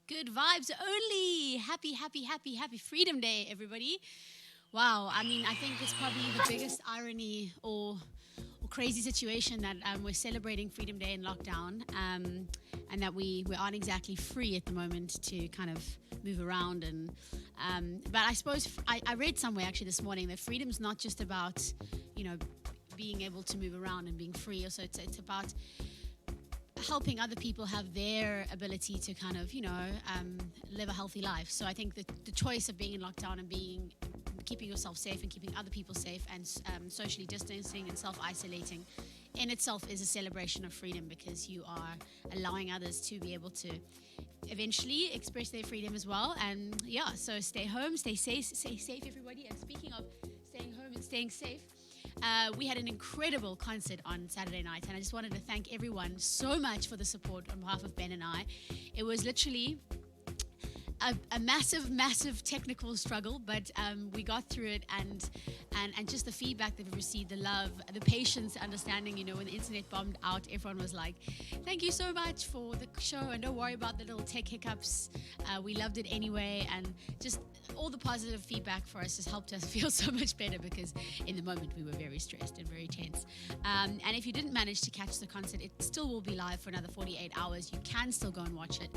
Good vibes only. Happy, happy, happy, happy Freedom Day, everybody. Wow, I mean, I think it's probably the biggest irony or crazy situation that we're celebrating Freedom Day in lockdown, and that we aren't exactly free at the moment to kind of move around. And but I suppose I read somewhere actually this morning that freedom's not just about, you know, being able to move around and being free. Also, it's about helping other people have their ability to kind of, live a healthy life. So I think that the choice of being in lockdown and keeping yourself safe and keeping other people safe and socially distancing and self-isolating in itself is a celebration of freedom, because you are allowing others to be able to eventually express their freedom as well. And yeah, so stay home, stay safe, everybody. And speaking of staying home and staying safe, we had an incredible concert on Saturday night, and I just wanted to thank everyone so much for the support on behalf of Ben and I. It was literally a massive technical struggle, but we got through it, and just the feedback that we received, the love, the patience, the understanding. When the internet bombed out, everyone was like, thank you so much for the show, and don't worry about the little tech hiccups. We loved it anyway, and just all the positive feedback for us has helped us feel so much better, because in the moment we were very stressed and very tense. And if you didn't manage to catch the concert, it still will be live for another 48 hours. You can still go and watch it.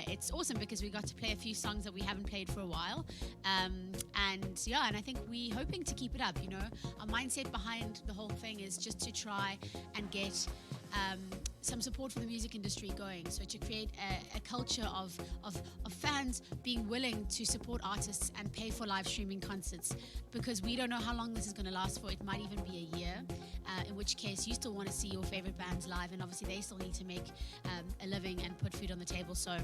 It's awesome because we got to play a few songs that we haven't played for a while. And I think we're hoping to keep it up. Our mindset behind the whole thing is just to try and get some support for the music industry going. So to create a culture of fans being willing to support artists and pay for live streaming concerts, because we don't know how long this is going to last for. It might even be a year, in which case you still want to see your favorite bands live, and obviously they still need to make a living and put food on the table. So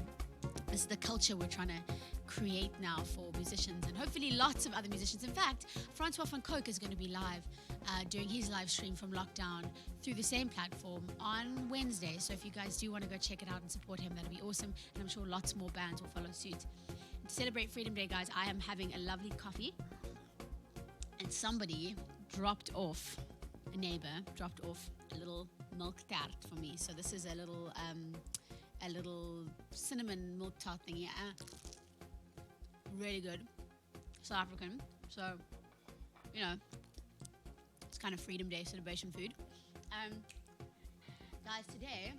this is the culture we're trying to create now for musicians, and hopefully lots of other musicians. In fact, Francois van Coke is going to be live doing his live stream from lockdown through the same platform on Wednesday. So if you guys do want to go check it out and support him, that'll be awesome. And I'm sure lots more bands will follow suit. And to celebrate Freedom Day, guys, I am having a lovely coffee. And somebody a neighbor dropped off a little milk tart for me. So this is a little cinnamon milk tart thingy. Really good. South African. So, it's kind of Freedom Day celebration food. Guys, today,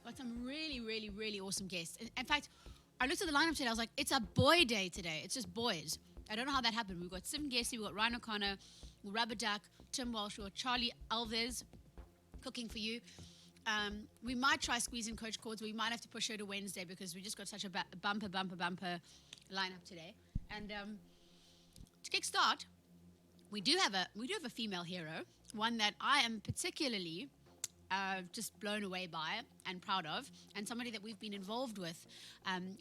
got some really, really, really awesome guests. In fact, I looked at the lineup today, I was like, it's a boy day today. It's just boys. I don't know how that happened. We've got Siv Ngesi, we've got Ryan O'Connor, Rubber Duck, Tim Walsh, we've got Charlie Elvis cooking for you. We might try squeezing Coach Cords. We might have to push her to Wednesday because we just got such a bumper lineup today. And to kickstart, we do have a female hero, one that I am particularly just blown away by and proud of, and somebody that we've been involved with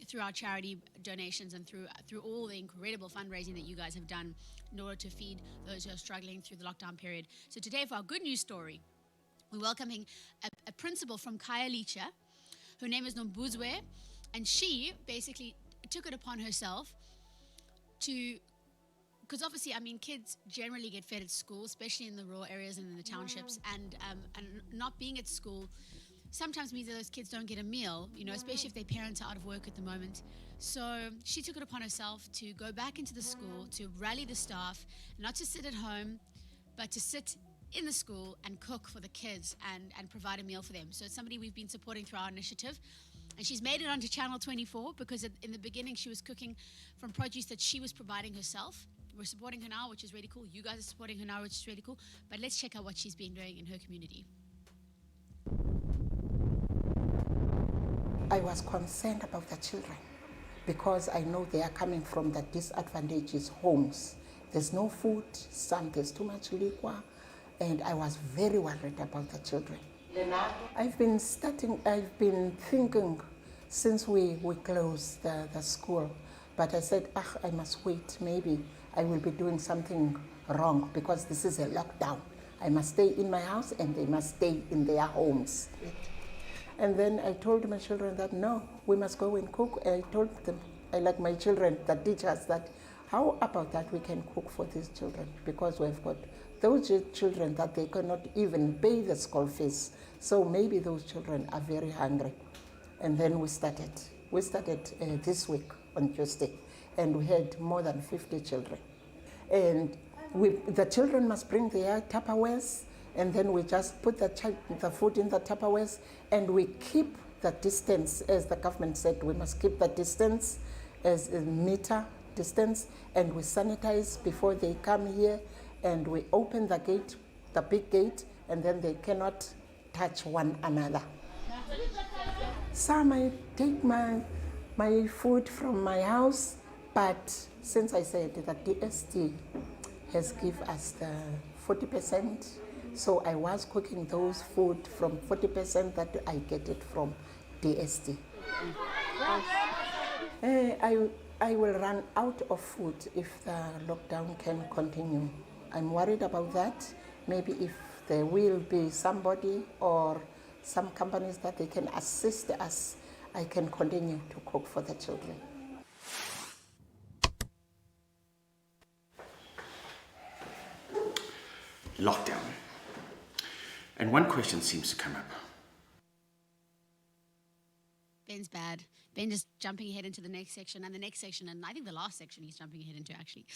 through our charity donations and through all the incredible fundraising that you guys have done in order to feed those who are struggling through the lockdown period. So today, for our good news story, we're welcoming a principal from Khayelitsha. Her name is Nombuzwe, and she basically took it upon herself to, because obviously, kids generally get fed at school, especially in the rural areas and in the townships, and not being at school sometimes means that those kids don't get a meal, especially if their parents are out of work at the moment. So she took it upon herself to go back into the school, to rally the staff, not to sit at home, but to sit in the school and cook for the kids and provide a meal for them. So it's somebody we've been supporting through our initiative. And she's made it onto Channel 24 because in the beginning she was cooking from produce that she was providing herself. We're supporting her now, which is really cool. You guys are supporting her now, which is really cool. But let's check out what she's been doing in her community. I was concerned about the children because I know they are coming from the disadvantaged homes. There's no food, there's too much liquor, and I was very worried about the children. I've been thinking since we closed the school, but I said, I must wait, maybe I will be doing something wrong because this is a lockdown. I must stay in my house and they must stay in their homes. And then I told my children that no, we must go and cook. I told them, my children, the teachers, that how about that we can cook for these children, because we've got those children that they cannot even pay the school fees. So maybe those children are very hungry. And then we started We started this week on Tuesday, and we had more than 50 children. And the children must bring their Tupperwares, and then we just put the food in the Tupperwares, and we keep the distance, as the government said, we must keep the distance as a meter distance, and we sanitize before they come here, and we open the gate, the big gate, and then they cannot touch one another. Some I take my food from my house, but since I said that DST has given us the 40%, so I was cooking those food from 40% that I get it from DST. I will run out of food if the lockdown can continue. I'm worried about that. Maybe if there will be somebody or some companies that they can assist us, I can continue to cook for the children. Lockdown. And one question seems to come up. Ben's bad. Ben just jumping ahead into the next section and the next section, and I think the last section he's jumping ahead into, actually.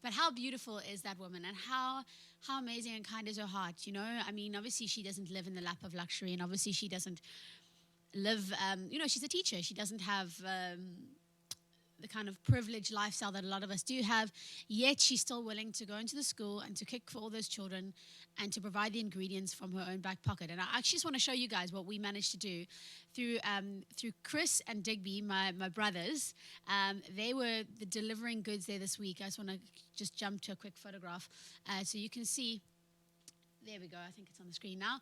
But how beautiful is that woman, and how amazing and kind is her heart, you know? I mean, obviously she doesn't live in the lap of luxury, and obviously she doesn't live, she's a teacher. She doesn't have the kind of privileged lifestyle that a lot of us do have, yet she's still willing to go into the school and to cook for all those children and to provide the ingredients from her own back pocket. And I actually just want to show you guys what we managed to do through Chris and Digby, my brothers. They were delivering goods there this week. I just want to just jump to a quick photograph so you can see. There we go. I think it's on the screen now.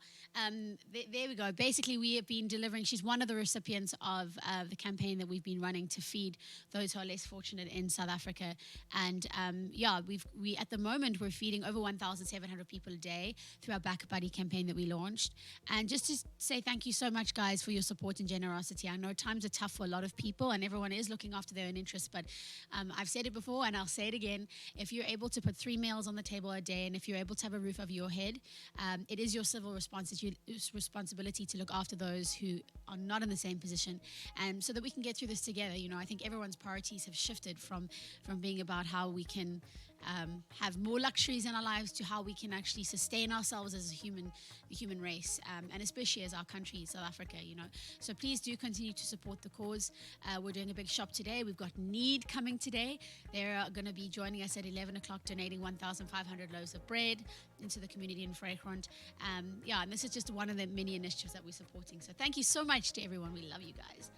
There we go. Basically, we have been delivering. She's one of the recipients of the campaign that we've been running to feed those who are less fortunate in South Africa. And we at the moment we're feeding over 1,700 people a day through our Back Buddy campaign that we launched. And just to say thank you so much, guys, for your support and generosity. I know times are tough for a lot of people, and everyone is looking after their own interests. But I've said it before, and I'll say it again. If you're able to put 3 meals on the table a day, and if you're able to have a roof over your head, it is your civil responsibility to look after those who are not in the same position, and so that we can get through this together. You know, I think everyone's priorities have shifted from being about how we can have more luxuries in our lives to how we can actually sustain ourselves as the human race, and especially as our country, South Africa, you know. So please do continue to support the cause. We're doing a big shop today. We've got Need coming today. They're going to be joining us at 11 o'clock, donating 1,500 loaves of bread into the community in Vrygrond. And this is just one of the many initiatives that we're supporting. So thank you so much to everyone. We love you guys.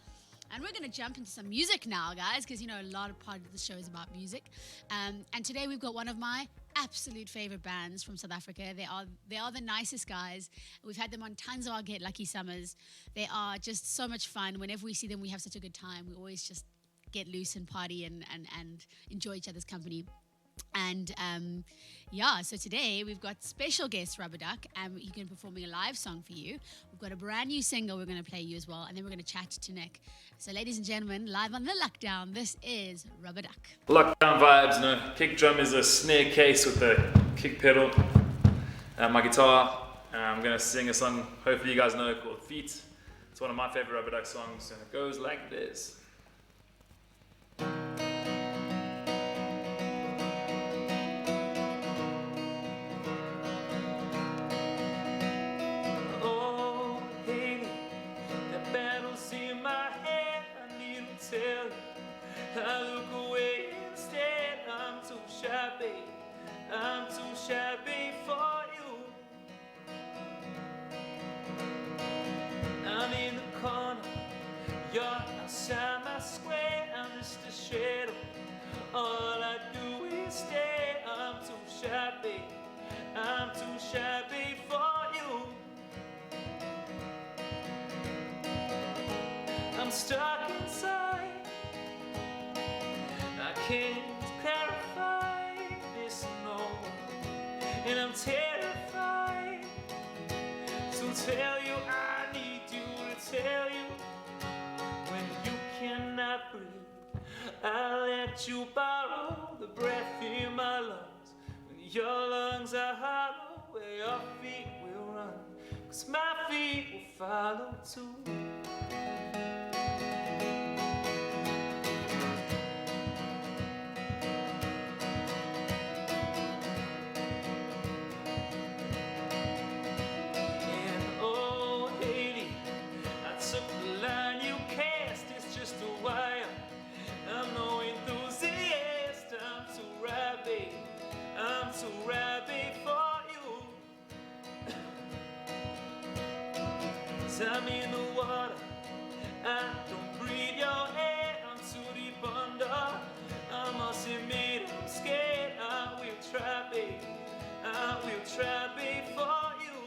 And we're going to jump into some music now, guys, because, you know, a lot of part of the show is about music. And today we've got one of my absolute favorite bands from South Africa. They are the nicest guys. We've had them on tons of our Get Lucky Summers. They are just so much fun. Whenever we see them, we have such a good time. We always just get loose and party and enjoy each other's company. And so today we've got special guest Rubber Duck, and he's going to be performing a live song for you. We've got a brand new single we're going to play you as well, and then we're going to chat to Nick. So ladies and gentlemen, live on the Lockdown, this is Rubber Duck. Lockdown vibes, no. Kick drum is a snare case with a kick pedal. My guitar, I'm going to sing a song, hopefully you guys know, called Feet. It's one of my favorite Rubber Duck songs, and it goes like this. I look away instead. I'm too shabby for you. I'm in the corner, you're outside my square. I'm just a shadow, all I do is stare. I'm too shabby for you. I'm stuck inside, I can't clarify this no, and I'm terrified to tell you. I need you to tell you when you cannot breathe. I'll let you borrow the breath in my lungs. When your lungs are hollow, where your feet will run, 'cause my feet will follow too. I'm in the water, I don't breathe your air, I'm too deep under. I must admit I'm scared, I will try, babe, I will try, babe, for you.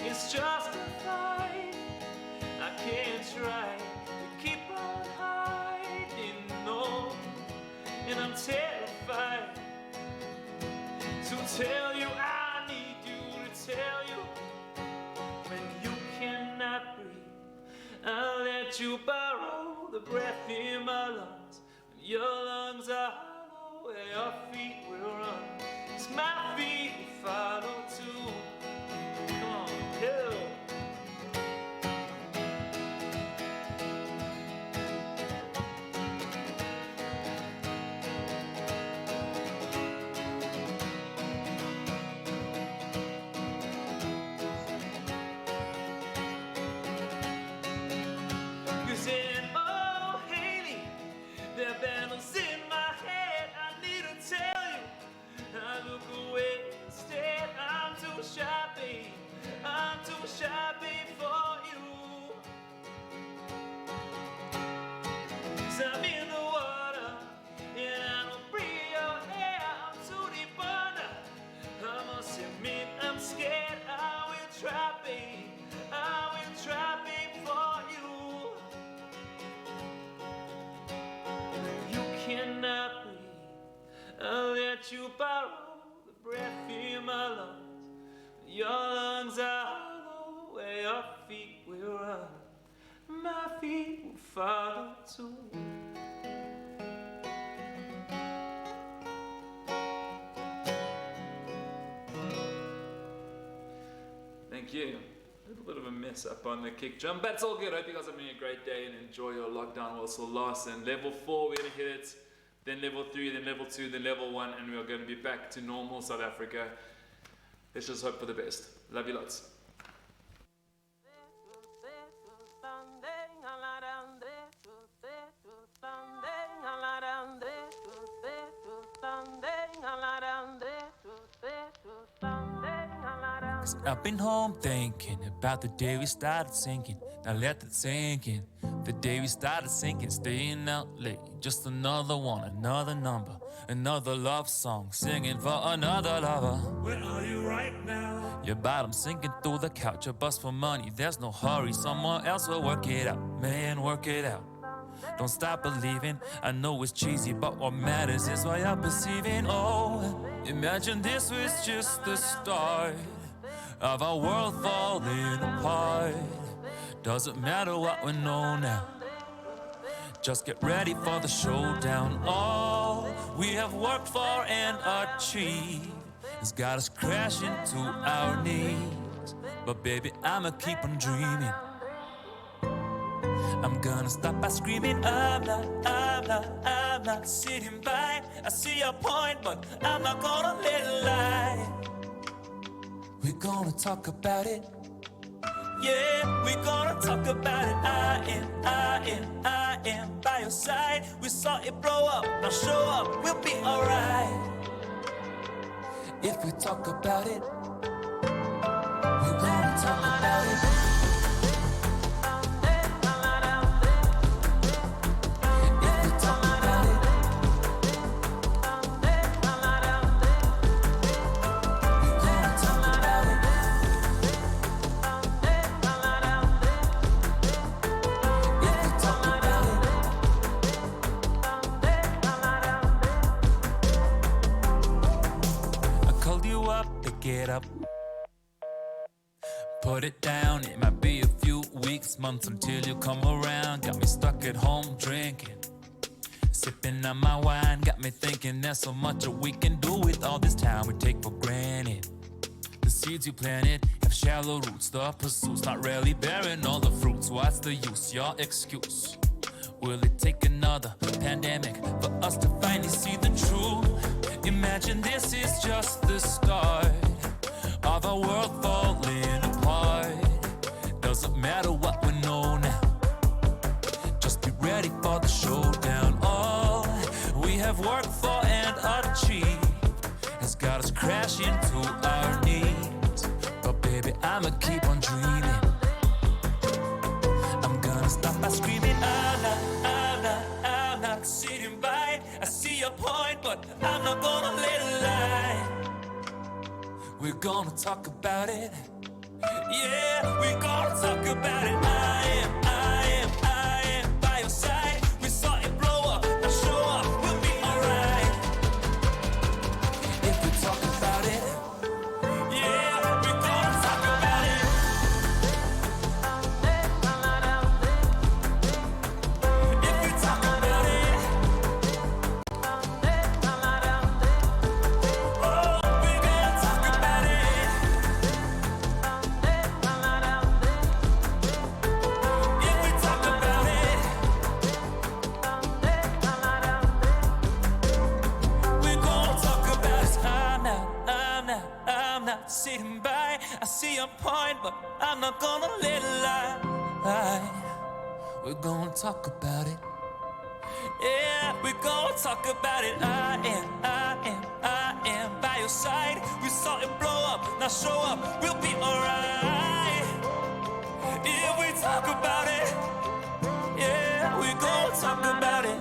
It's just a fight, I can't try to keep on hiding, no. And I'm terrified to tell you, I need you to tell you. When you cannot breathe, I'll let you borrow the breath in my lungs. When your lungs are hollow, where your feet will run, 'cause my feet will follow too. Come on, hell. There are battles in my head, I need to tell you. I look away instead, I'm too shy, babe. I'm too shy, babe, for you. 'Cause I'm in the water, and I don't breathe your air, I'm too deep under. I must admit I'm scared, I will try, babe. I will try, babe, for you. Cannot breathe, I'll let you borrow the breath in my lungs. Your lungs are hollow, where your feet will run, my feet will follow too. Thank you. A little bit of a mess up on the kick drum, but it's all good. I hope you guys are having a great day and enjoy your lockdown while it's still lasts. And level 4, we're gonna hit it. Then level 3, then level 2, then level 1, and we're going to be back to normal South Africa. Let's just hope for the best. Love you lots. I've been home thinking about the day we started sinking. Now let that sink in. The day we started sinking, staying out late. Just another one, another number, another love song, singing for another lover. Where are you right now? Your bottom sinking through the couch, a bus for money. There's no hurry, someone else will work it out. Man, work it out. Don't stop believing. I know it's cheesy, but what matters is what you're perceiving. Oh, imagine this was just the start of our world falling apart. Doesn't matter what we know now, just get ready for the showdown. All we have worked for and achieved has got us crashing to our knees. But baby, I'ma keep on dreaming. I'm gonna stop by screaming, I'm not sitting by. I see your point, but I'm not gonna let it lie. We're gonna talk about it. Yeah, we're gonna talk about it. I am by your side. We saw it blow up, now show up, we'll be alright. If we talk about it, we're gonna talk about it. Get up, put it down. It might be a few weeks, months until you come around. Got me stuck at home drinking, sipping on my wine. Got me thinking there's so much that we can do with all this time we take for granted. The seeds you planted have shallow roots. The pursuit's not really bearing all the fruits. What's the use? Your excuse? Will it take another pandemic for us to finally see the truth? Imagine this is just the start of our world falling apart. Doesn't matter what we know now, just be ready for the showdown. All we have worked for and achieved has got us crashing to our knees. baby, I'ma keep on dreaming. I'm gonna stop by screaming, I'm not sitting by. I see your point, but I'm not gonna let it lie. We're gonna talk about it. Yeah, we're gonna talk about it. I am by your side. We saw it blow up, now show up, we'll be alright. If we talk about it, yeah, we're gonna talk about it. If we talk about it, oh, we're gonna talk about it. If we talk about it, we're gonna talk about it. I'm not sitting by. I see your point, but I'm not gonna let it lie. We're gonna talk about it. Yeah, we're gonna talk about it. I am by your side. We saw it blow up, now show up, we'll be alright. If we talk about it, yeah, we're gonna talk about it.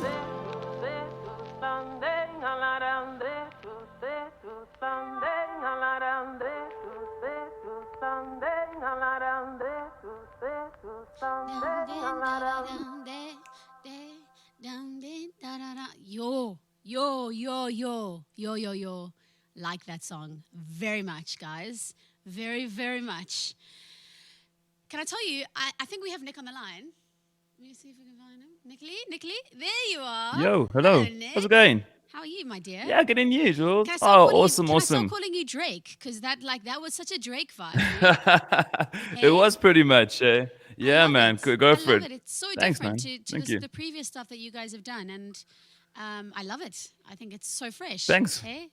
Yo. Like that song very much, guys. Very, very much. Can I tell you, I think we have Nick on the line. Let me see if we can find him. Nicky, there you are. Yo, hello. Nick. How's it going? How are you, my dear? Yeah, getting you, Jules. Can I start calling Awesome, you, Can I awesome. start calling you Drake? Because that was such a Drake vibe. It was pretty much. Yeah, love man. it. Go I for love it. It's so Thanks, different man. to Thank you. the previous stuff that you guys have done, and I love it. I think it's so fresh. Thanks. Hey?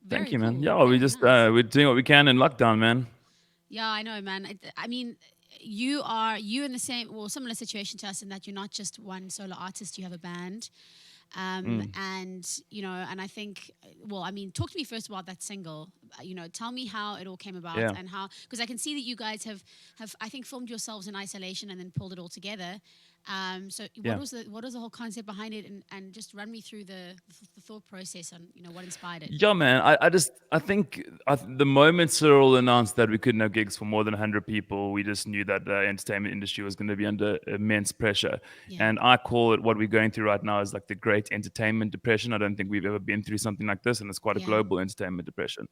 Thank Very you, man. cool. Yeah, we Very just nice. we're doing what we can in lockdown, man. Yeah, I know, man. I mean, you in the same, well, similar situation to us in that you're not just one solo artist. You have a band. And and I think, well, I mean, talk to me first about that single. Tell me how it all came about, Yeah. and how, because I can see that you guys have I think filmed yourselves in isolation and then pulled it all together. So Yeah. what was the whole concept behind it, and just run me through the thought process on what inspired it. Yeah, man. I think the moment Cyril announced that we couldn't have gigs for more than 100 people, we just knew that the entertainment industry was going to be under immense pressure. Yeah. And I call it, what we're going through right now is like the great entertainment depression. I don't think we've ever been through something like this, and it's quite a Yeah. global entertainment depression.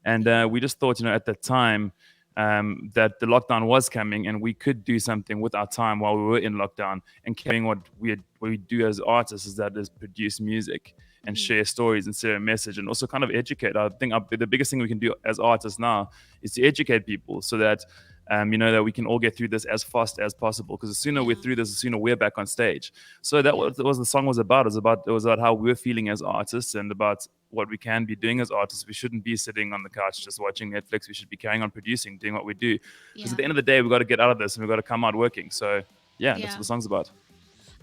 And we just thought, at that time, that the lockdown was coming, and we could do something with our time while we were in lockdown, and carrying what we do as artists is produce music and share stories and share a message, and also kind of educate. I think the biggest thing we can do as artists now is to educate people, so that that we can all get through this as fast as possible. Because the sooner we're through this, the sooner we're back on stage. So that was the song was about. It was about how we're feeling as artists, and about what we can be doing as artists. We shouldn't be sitting on the couch just watching Netflix. We should be carrying on producing, doing what we do. Because at the end of the day, we've got to get out of this, and we've got to come out working. So yeah, that's what the song's about.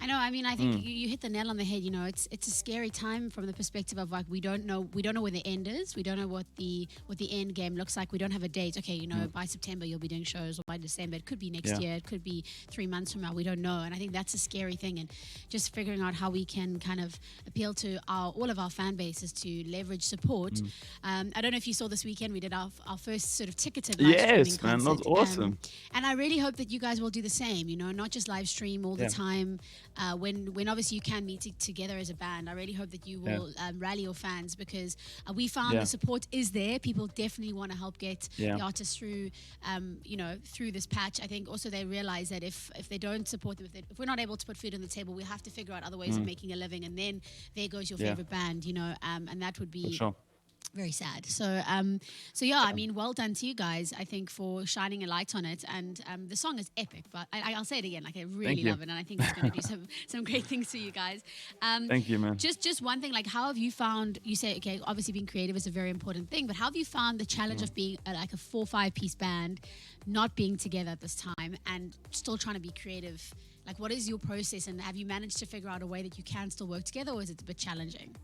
I know. I mean, I think you hit the nail on the head. It's a scary time from the perspective of, like, we don't know where the end is. We don't know what the end game looks like. We don't have a date. Okay, by September you'll be doing shows, or by December it could be next year. It could be 3 months from now. We don't know. And I think that's a scary thing. And just figuring out how we can kind of appeal to all of our fan bases to leverage support. I don't know if you saw this weekend, we did our first sort of ticketed live streaming Yes, man, concert. that's awesome. And I really hope that you guys will do the same. Not just live stream all the time. When obviously you can meet together as a band, I really hope that you will rally your fans, because we found the support is there. People definitely want to help get the artists through, through this patch. I think also they realize that if they don't support them, if we're not able to put food on the table, we have to figure out other ways of making a living. And then there goes your favorite band, and that would be For sure. very sad. So yeah, I mean, well done to you guys, I think, for shining a light on it. And the song is epic, but I'll say it again, like, I really love it, and I think it's going to do some great things for you guys. Thank you, man. Just one thing, like, how have you found, you say, okay, obviously being creative is a very important thing, but how have you found the challenge of being like a 4 or 5 piece band, not being together at this time and still trying to be creative? Like, what is your process, and have you managed to figure out a way that you can still work together, or is it a bit challenging?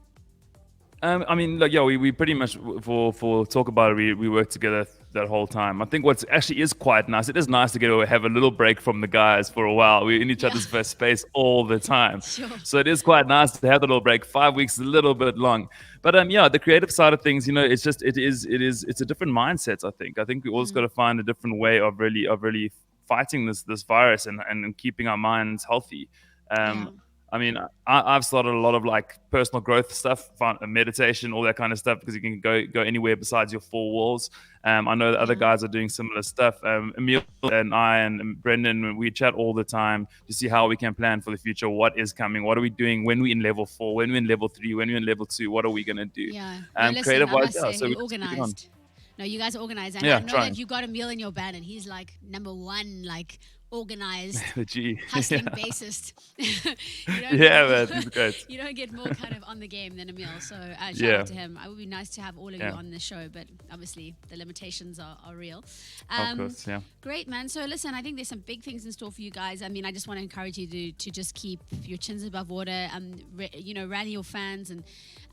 I mean, like, yeah, we pretty much, for talk about it, we work together that whole time. I think what's actually is quite nice. It is nice to get to have a little break from the guys for a while. We're in each other's first space all the time, Sure. so it is quite nice to have a little break. 5 weeks is a little bit long, but yeah, the creative side of things, it's a different mindset. I think we always got to find a different way of really fighting this virus and keeping our minds healthy. Yeah. I mean, I've started a lot of like personal growth stuff, meditation, all that kind of stuff, because you can go anywhere besides your four walls. I know that other guys are doing similar stuff. Emil and I and Brendan, we chat all the time to see how we can plan for the future. What is coming? What are we doing when we're in level 4? When we're in level 3? When we're in level 2? What are we gonna do? Yeah. No, listen, Creative I wise, must yeah. say, So you're we're just keeping on. organized. No, you guys are organized. And Yeah, I know trying. that you got Emil in your band, and he's like number one, like organized, The G. hustling Yeah. bassist. You don't Yeah, get man, he's great. You don't get more kind of on the game than Emil. So shout Yeah. out to him. It would be nice to have all of you Yeah. on the show, but obviously the limitations are real. Of course, yeah. Great, man. So listen, I think there's some big things in store for you guys. I mean, I just want to encourage you to just keep your chins above water and, rally your fans. And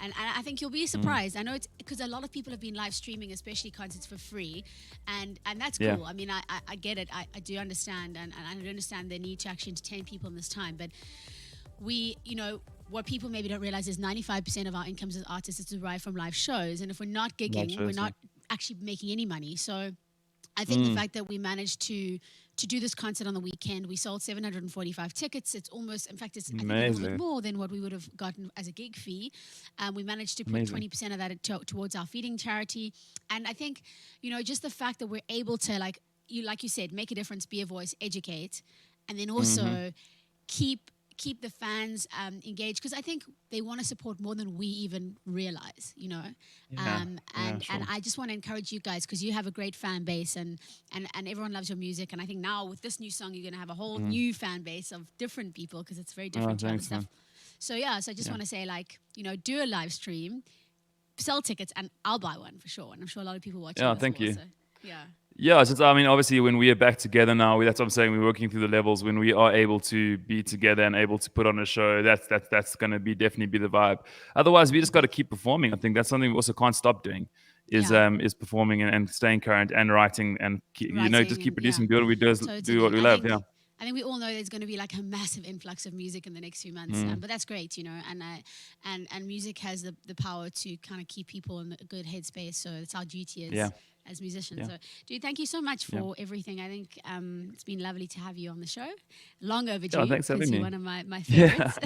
I think you'll be surprised. I know it's because a lot of people have been live streaming, especially concerts for free. And that's cool. Yeah. I mean, I get it. I do understand. And I do understand the need to actually entertain people in this time. But what people maybe don't realize is 95% of our incomes as artists is derived from live shows. And if we're not gigging, we're not actually making any money. So I think the fact that we managed to do this concert on the weekend, we sold 745 tickets. It's almost, in fact, it's I think a little bit more than what we would have gotten as a gig fee. We managed to put 20% of that towards our feeding charity. And I think, just the fact that we're able to, like you said, make a difference, be a voice, educate, and then also keep the fans engaged, because I think they want to support more than we even realize, and I just want to encourage you guys, because you have a great fan base and everyone loves your music. And I think now with this new song, you're going to have a whole new fan base of different people, because it's very different to other thanks, stuff. man. So I just want to say, do a live stream, sell tickets, and I'll buy one for sure. And I'm sure a lot of people watching. Yeah, this thank will you. also. Yeah. Yeah, obviously when we are back together now, that's what I'm saying. We're working through the levels. When we are able to be together and able to put on a show, that's going to definitely be the vibe. Otherwise, we just got to keep performing. I think that's something we also can't stop doing. Is performing and staying current and writing and just keep producing, do what we do, do what we love. Yeah. I think we all know there's going to be like a massive influx of music in the next few months, but that's great, and music has the power to kind of keep people in a good headspace. So it's our duty as musicians. Yeah. So, dude, thank you so much for everything. I think it's been lovely to have you on the show. Long overdue. Yeah, thanks for having me. You're one of my favorites.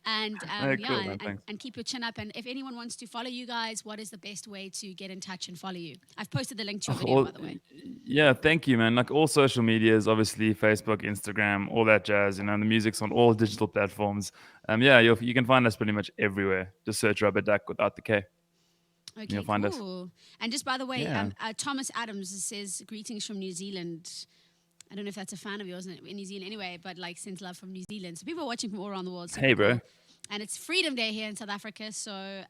And Cool, man, and keep your chin up. And if anyone wants to follow you guys, what is the best way to get in touch and follow you? I've posted the link to your video, by the way. Yeah, thank you, man. Like all social medias, obviously Facebook, Instagram, all that jazz. The music's on all digital platforms. You can find us pretty much everywhere. Just search Rubber Duck without the K. Okay, You'll find us. cool. And just by the way, Yeah. Thomas Adams says greetings from New Zealand. I don't know if that's a fan of yours in New Zealand anyway, but sends love from New Zealand. So people are watching from all around the world. Hey, bro. And it's Freedom Day here in South Africa. So,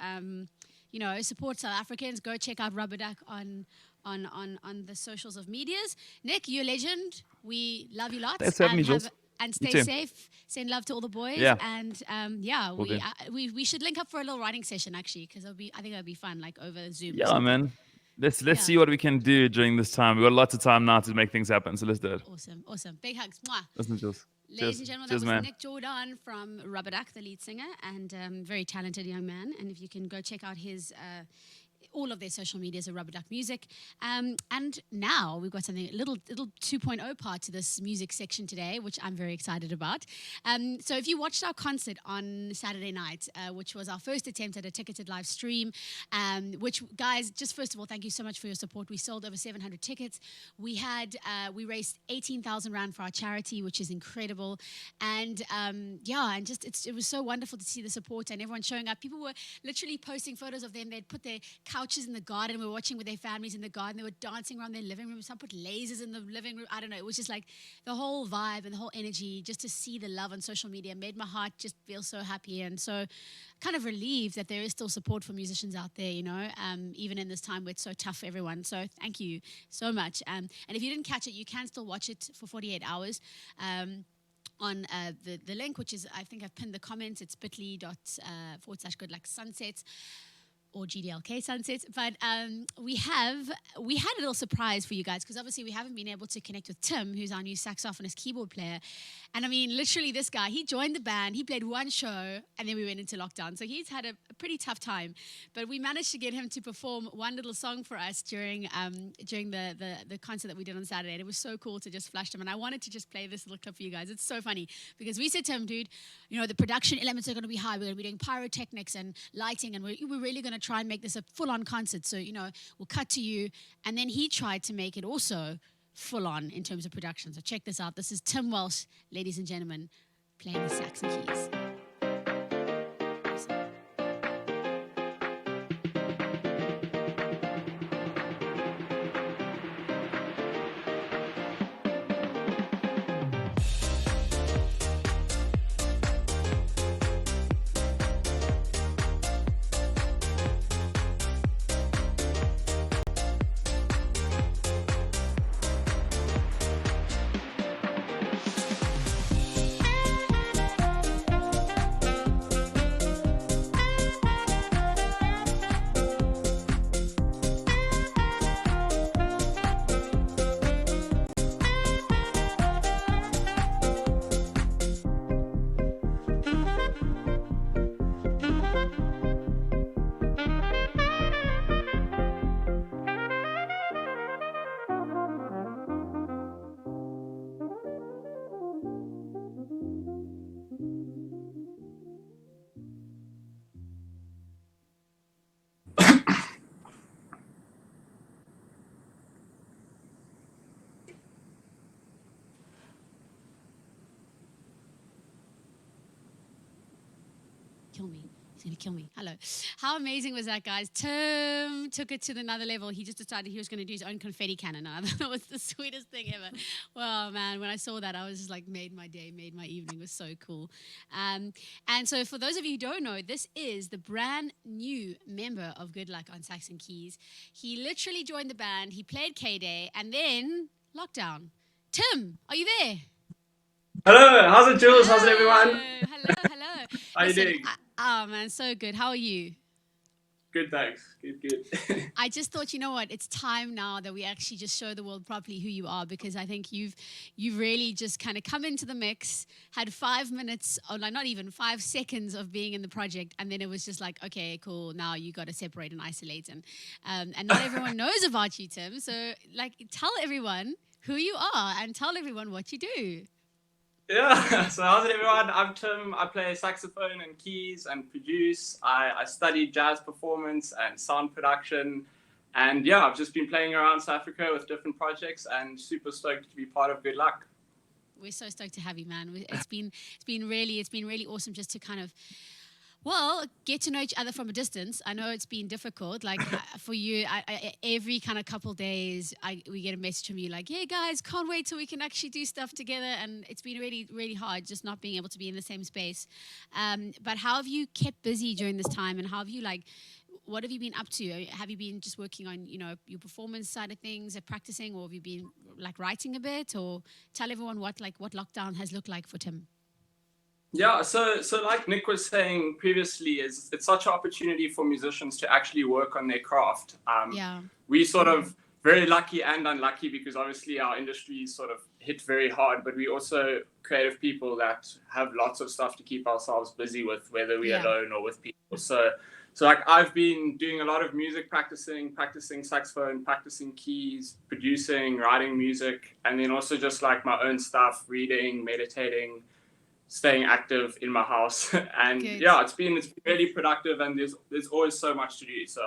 support South Africans. Go check out Rubber Duck on the socials of medias. Nick, you're a legend. We love you lots. Thanks for having me, Jules. And You stay too. safe. Send love to all the boys. Yeah. And Will do. we should link up for a little writing session actually, because I think it'll be fun, over Zoom. or Yeah, something. man. Let's see what we can do during this time. We've got lots of time now to make things happen. So let's do it. Awesome. Big hugs. Mwah. Listen, Jules. Ladies and gentlemen, Cheers, that was man. Nick Jordan from Rubber Duck, the lead singer, and very talented young man. And if you can go check out his all of their social medias are Rubber Duck Music. And now we've got something, a little 2.0 part to this music section today, which I'm very excited about. So if you watched our concert on Saturday night, which was our first attempt at a ticketed live stream, which, guys, just first of all, thank you so much for your support. We sold over 700 tickets. We raised 18,000 Rand for our charity, which is incredible. And it was so wonderful to see the support and everyone showing up. People were literally posting photos of them. They'd put their couches in the garden. We were watching with their families in the garden. They were dancing around their living room. Some put lasers in the living room. I don't know. It was just like the whole vibe and the whole energy, just to see the love on social media made my heart just feel so happy and so kind of relieved that there is still support for musicians out there, even in this time where it's so tough for everyone. So thank you so much. And if you didn't catch it, you can still watch it for 48 hours. On the link, which is, I think I've pinned the comments. It's bit.ly/GoodLuck Sunsets. or GDLK sunsets. But we had a little surprise for you guys because obviously we haven't been able to connect with Tim, who's our new saxophonist keyboard player. And I mean, literally, this guy, he joined the band, he played one show, and then we went into lockdown. So he's had a pretty tough time. But we managed to get him to perform one little song for us during the concert that we did on Saturday. And it was so cool to just flash him. And I wanted to just play this little clip for you guys. It's so funny because we said to him, dude, you know, the production elements are going to be high. We're going to be doing pyrotechnics and lighting, and we're really going to try and make this a full-on concert. So, you know, we'll cut to you. And then he tried to make it also full-on in terms of production. So check this out. This is Tim Welsh, ladies and gentlemen, playing the sax and keys. Kill me. He's going to kill me. Hello. How amazing was that, guys? Tim took it to another level. He just decided he was going to do his own confetti cannon. I thought that was the sweetest thing ever. Well, man, when I saw that, I was just like, made my day, made my evening. It was so cool. And so for those of you who don't know, this is the brand new member of GoodLuck on sax and keys. He literally joined the band. He played K-Day and then lockdown. Tim, are you there? Hello, how's it, Jules? How's it, everyone? Hello. How you doing? Oh, man, so good. How are you? Good, thanks. Good. I just thought, you know what? It's time now that we actually just show the world properly who you are, because I think you've really just kind of come into the mix, had 5 minutes, or like not even 5 seconds of being in the project, and then it was just like, okay, cool. Now you got to separate and isolate, and not everyone knows about you, Tim. So, like, tell everyone who you are and tell everyone what you do. Yeah, so how's it, everyone? I'm Tim. I play saxophone and keys and produce. I studied jazz performance and sound production. And yeah, I've just been playing around South Africa with different projects and super stoked to be part of GoodLuck. We're so stoked to have you, man. It's been really awesome just to kind of, well, get to know each other from a distance. I know it's been difficult. Like for you, every kind of couple days, we get a message from you like, "Yeah, guys, can't wait till we can actually do stuff together." And it's been really, really hard just not being able to be in the same space. But how have you kept busy during this time? And how have you what have you been up to? Have you been just working on, your performance side of things, practicing, or have you been like writing a bit? Or tell everyone what lockdown has looked like for Tim. Yeah, so like Nick was saying previously, it's such an opportunity for musicians to actually work on their craft. We sort of very lucky and unlucky because obviously our industry is sort of hit very hard, but we also creative people that have lots of stuff to keep ourselves busy with, whether we're alone or with people. So like I've been doing a lot of music practicing saxophone, practicing keys, producing, writing music, and then also just like my own stuff, reading, meditating, staying active in my house. And Good. Yeah, it's been really productive, and there's always so much to do. So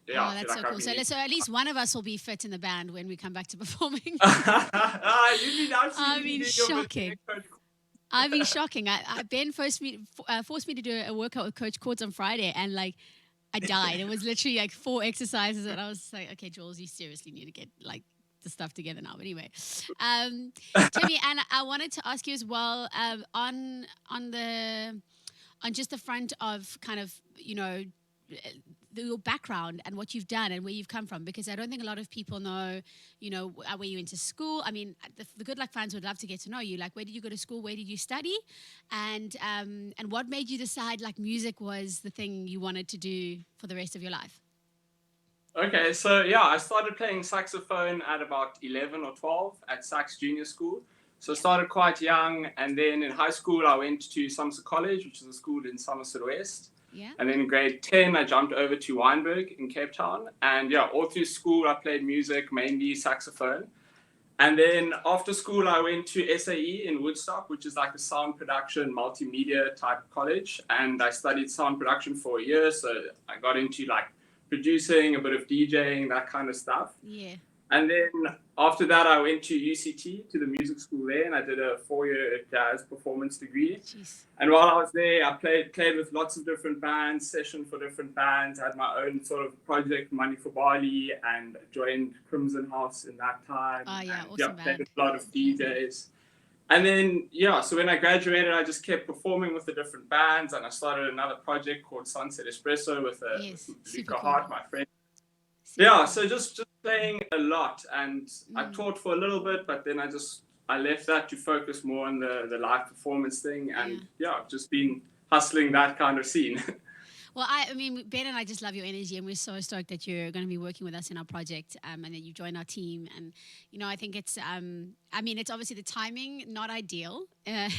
yeah, oh, that's so cool. So at least one of us will be fit in the band when we come back to performing. I've been shocking. I've been shocking. Ben forced me to do a workout with Coach Cords on Friday, and like I died. It was literally like 4 exercises, and I was like, okay, Jules, you seriously need to get like the stuff together now. But anyway, Timmy, and I wanted to ask you as well on just the front of kind of your background and what you've done and where you've come from, because I don't think a lot of people know, where you went to school. I mean, the Good Luck fans would love to get to know you. Like, where did you go to school? Where did you study? And what made you decide like music was the thing you wanted to do for the rest of your life? Okay, so yeah, I started playing saxophone at about 11 or 12 at Sax Junior School. So I started quite young, and then in high school I went to Somerset College, which is a school in Somerset West. Yeah. And then in grade 10 I jumped over to Wynberg in Cape Town. And yeah, all through school I played music, mainly saxophone. And then after school I went to SAE in Woodstock, which is like a sound production, multimedia type college. And I studied sound production for a year, so I got into like producing, a bit of DJing, that kind of stuff. Yeah. And then after that, I went to UCT, to the music school there, and I did a 4-year jazz performance degree. Jeez. And while I was there, I played with lots of different bands, sessioned for different bands, had my own sort of project, Money for Barley, and joined Crimson House in that time. Oh, yeah, and, awesome played band. with a lot of DJs. And then, so when I graduated, I just kept performing with the different bands, and I started another project called Sunset Espresso with Luca Hart, my friend. Yeah, so just playing a lot, and I taught for a little bit, but then I left that to focus more on the live performance thing, and I've just been hustling that kind of scene. Well, I mean, Ben and I just love your energy, and we're so stoked that you're going to be working with us in our project, and that you joined our team. And I think it's, it's obviously the timing not ideal in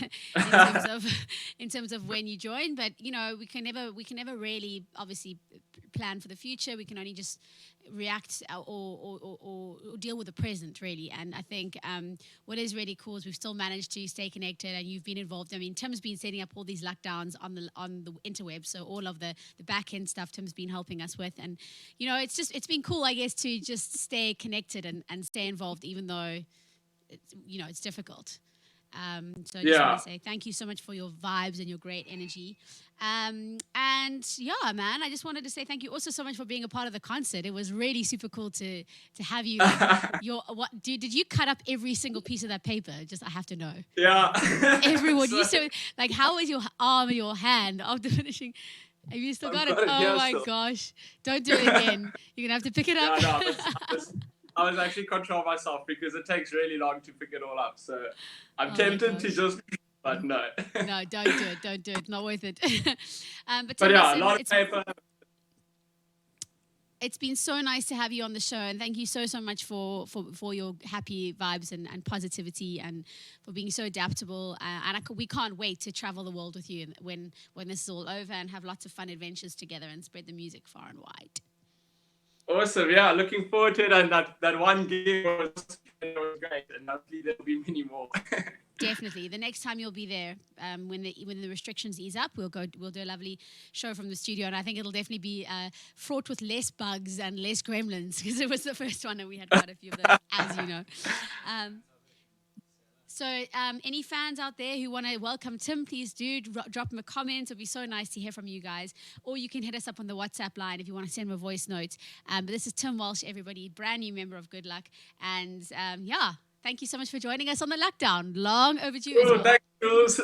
terms of when you join, but we can never really obviously plan for the future. We can only just react or deal with the present, really. And I think what is really cool is we've still managed to stay connected, and you've been involved. I mean, Tim's been setting up all these lockdowns on the interweb, so all of the back end stuff Tim's been helping us with, and it's been cool, I guess, to just stay connected and stay involved, even though it's difficult. So I just want to say thank you so much for your vibes and your great energy. And yeah, man, I just wanted to say thank you also so much for being a part of the concert. It was really super cool to have you. Did you cut up every single piece of that paper? Just I have to know. Yeah. Everyone. How was your arm or your hand after finishing? Have you still got it? Oh my gosh. Don't do it again. You're going to have to pick it up. Yeah, I was actually controlling myself because it takes really long to pick it all up. So I'm tempted to just, but no. No, don't do it. Don't do it. Not worth it. But yeah, a lot of paper. It's been so nice to have you on the show, and thank you so much for your happy vibes and positivity, and for being so adaptable. And we can't wait to travel the world with you when this is all over, and have lots of fun adventures together and spread the music far and wide. Awesome, yeah, looking forward to it. And that one gig was great, and hopefully there'll be many more. Definitely. The next time you'll be there, when the restrictions ease up, we'll do a lovely show from the studio, and I think it'll definitely be fraught with less bugs and less gremlins, because it was the first one and we had quite a few of them, as you know. So any fans out there who want to welcome Tim, please do drop him a comment. It'll be so nice to hear from you guys. Or you can hit us up on the WhatsApp line if you want to send him a voice note. But this is Tim Walsh, everybody, brand new member of GoodLuck. And thank you so much for joining us on the lockdown. Long overdue. Cool, thanks, Jules.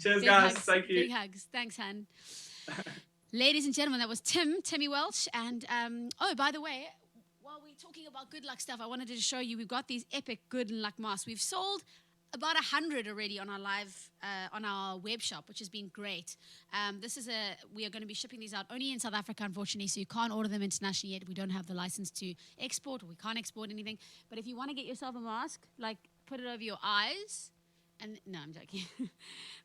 Cheers, Big guys. Hugs. Thank you. Big hugs. Thanks, Han. Ladies and gentlemen, that was Timmy Welch. And, by the way, while we're talking about GoodLuck stuff, I wanted to show you we've got these epic GoodLuck masks. We've sold about 100 already on our live on our web shop, which has been great. We are going to be shipping these out only in South Africa, unfortunately, so you can't order them internationally yet. We don't have the license to export, or we can't export anything. But if you want to get yourself a mask, put it over your eyes. And no, I'm joking.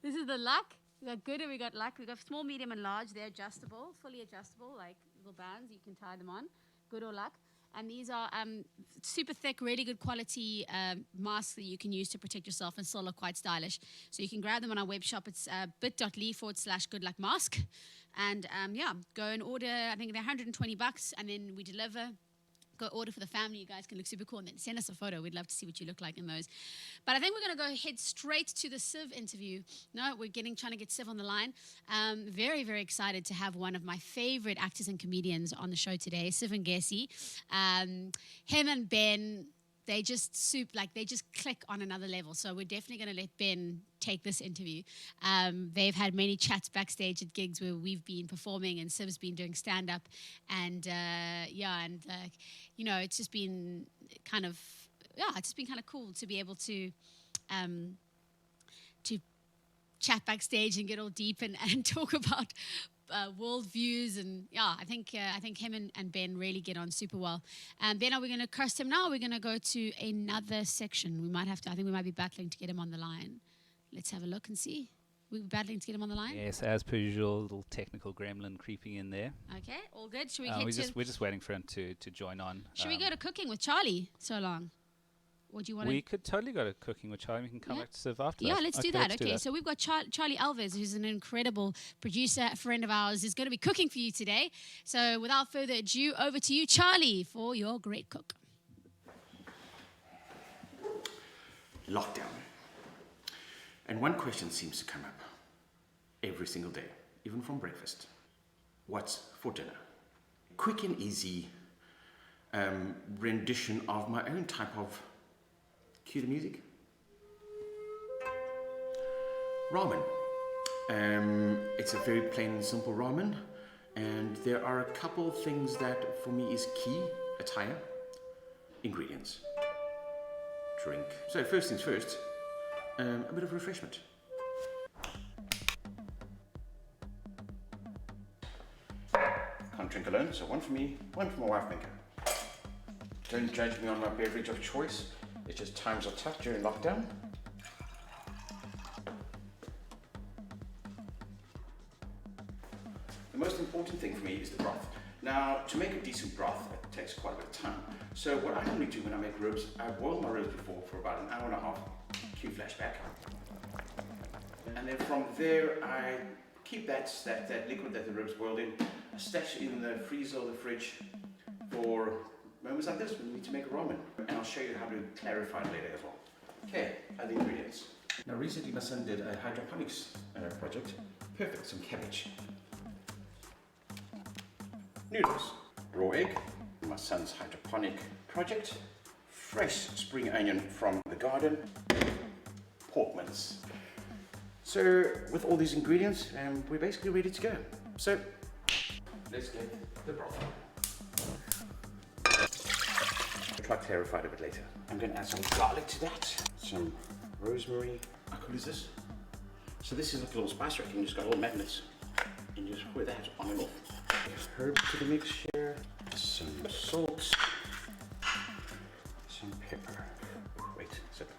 This is the Luck. We got Good and we got Luck. We got small, medium, and large. They're adjustable, fully adjustable, like little bands. You can tie them on. Good or Luck. And these are super thick, really good quality masks that you can use to protect yourself and still look quite stylish. So you can grab them on our web shop. It's bit.ly/goodluckmask. And go and order. I think they're $120, and then we deliver. Go order for the family. You guys can look super cool, and then send us a photo. We'd love to see what you look like in those. But I think we're going to head straight to the Siv interview. No, we're trying to get Siv on the line. Very, very excited to have one of my favorite actors and comedians on the show today, Siv Ngesi. Him and Ben, they just they just click on another level. So we're definitely going to let Ben take this interview. They've had many chats backstage at gigs where we've been performing and Siv's been doing stand-up. And it's just been kind of, it's been kind of cool to be able to chat backstage and get all deep and talk about world views. And I think him and Ben really get on super well. Ben, are we going to curse him now? Or are we going to go to another section? I think we might be battling to get him on the line. Let's have a look and see. We're battling to get him on the line? Yes, as per usual, little technical gremlin creeping in there. Okay, all good. Should we we're just waiting for him to join on. Should we go to cooking with Charlie so long? Or do you want We could totally go to cooking with Charlie. We can come back to Siv after that. that. Let's do that. Okay, so we've got Charlie Elvis, who's an incredible producer, a friend of ours, is going to be cooking for you today. So without further ado, over to you, Charlie, for your great cook. Lockdown. And one question seems to come up every single day, even from breakfast. What's for dinner? Quick and easy rendition of my own type of, cue the music, ramen. It's a very plain and simple ramen, and there are a couple things that for me is key: attire, ingredients, drink. So first things first, a bit of refreshment. Can't drink alone, so one for me, one for my wife, Minka. Don't judge me on my beverage of choice. It's just times are tough during lockdown. The most important thing for me is the broth. Now, to make a decent broth, it takes quite a bit of time. So what I normally do when I make ribs, I boil my ribs before for about an hour and a half, cue flashback. And then from there, I keep that liquid that the ribs boiled in, I stash it in the freezer or the fridge for moments like this when you need to make a ramen. And I'll show you how to clarify it later as well. Okay, other ingredients. Now recently my son did a hydroponics project. Perfect, some cabbage. Noodles, raw egg, my son's hydroponic project. Fresh spring onion from the garden. Pork mince. So with all these ingredients, we're basically ready to go. So let's get the broth. I'll try to clarify it a bit later. I'm going to add some garlic to that, some rosemary. How cool is this? So this is like a little spice rack. You just got little magnets and you just pour that on and off. Herb to the mixture, some salt, some pepper. Wait, sip.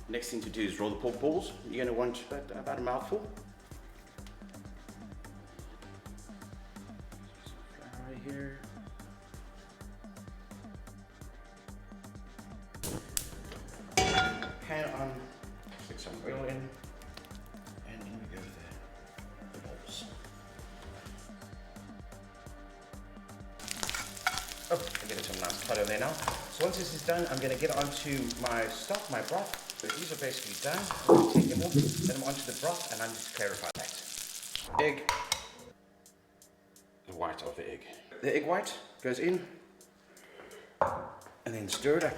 Next thing to do is roll the pork balls. You're going to want about a mouthful. Here. Pan on, stick some oil in, and in we go the balls. Oh, I'm getting some nice color there now. So once this is done, I'm going to get onto my stock, my broth. So these are basically done. I'm going to take them off, then I'm onto the broth, and I need to clarify that. Egg, the white of the egg. The egg white goes in and then stir it up.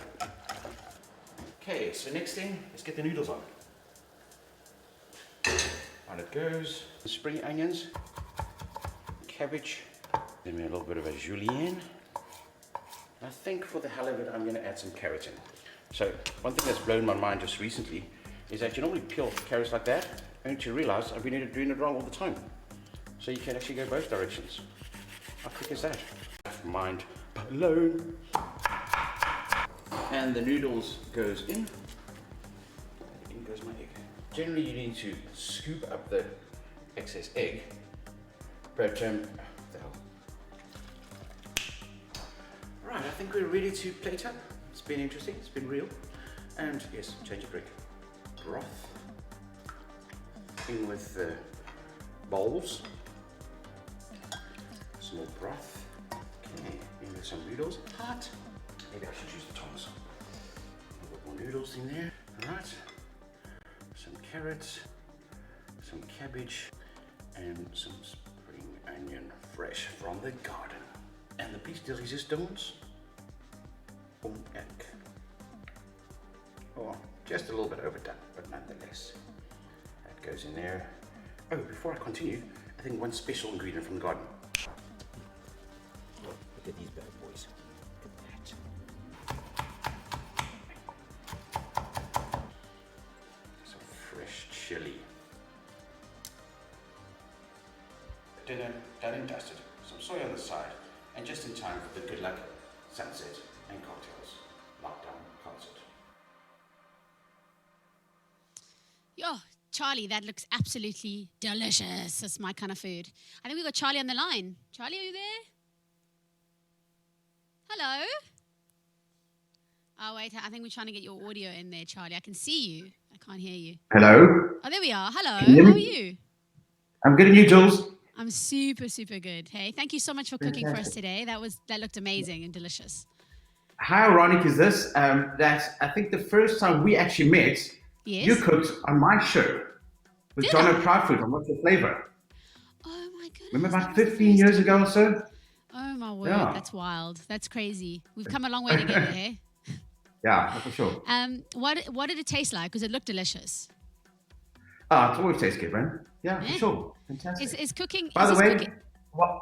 Okay, so next thing, let's get the noodles on. On it goes. The spring onions, cabbage, then we have a little bit of a julienne. I think for the hell of it, I'm going to add some carrots in. So one thing that's blown my mind just recently is that you normally peel carrots like that, only to realize I've been doing it wrong all the time. So you can actually go both directions. How quick is that? Mind blown. And the noodles goes in. In goes my egg. Generally, you need to scoop up the excess egg. But what the hell? Right, I think we're ready to plate up. It's been interesting. It's been real. And yes, change of drink. Broth. In with the bowls. Some more broth. Okay, in with some noodles. Hot. Maybe I should use the tongs. A little more noodles in there. Alright. Some carrots, some cabbage, and some spring onion fresh from the garden. de pièce de résistance. Egg. Oh, just a little bit overdone, but nonetheless, that goes in there. Oh, before I continue, I think one special ingredient from the garden. Look at these bad boys. Look at that. Some fresh chili. Dinner done and dusted. Some soy on the side, and just in time for the GoodLuck sunset and cocktails lockdown concert. Yo, Charlie, that looks absolutely delicious. That's my kind of food. I think we've got Charlie on the line. Charlie, are you there? Hello? Oh, wait, I think we're trying to get your audio in there, Charlie. I can see you. I can't hear you. Hello? Oh, there we are. Hello. Can you hear me? How are you? I'm good, and you, Jules? I'm super, super good. Hey, thank you so much for cooking for us today. That looked amazing and delicious. How ironic is this? That I think the first time we actually met, Yes? you cooked on my show with Did John I? O'Proudfoot on What's Your Flavor? Oh, my goodness. Remember that about was the 15 first years time. ago or so? Oh, my word. Yeah. That's wild. That's crazy. We've come a long way together, hey? Yeah, for sure. What did it taste like? Because it looked delicious. It's always tastes good, man. Yeah, for Yeah. sure. Fantastic. Is cooking... By is the this way, cooking-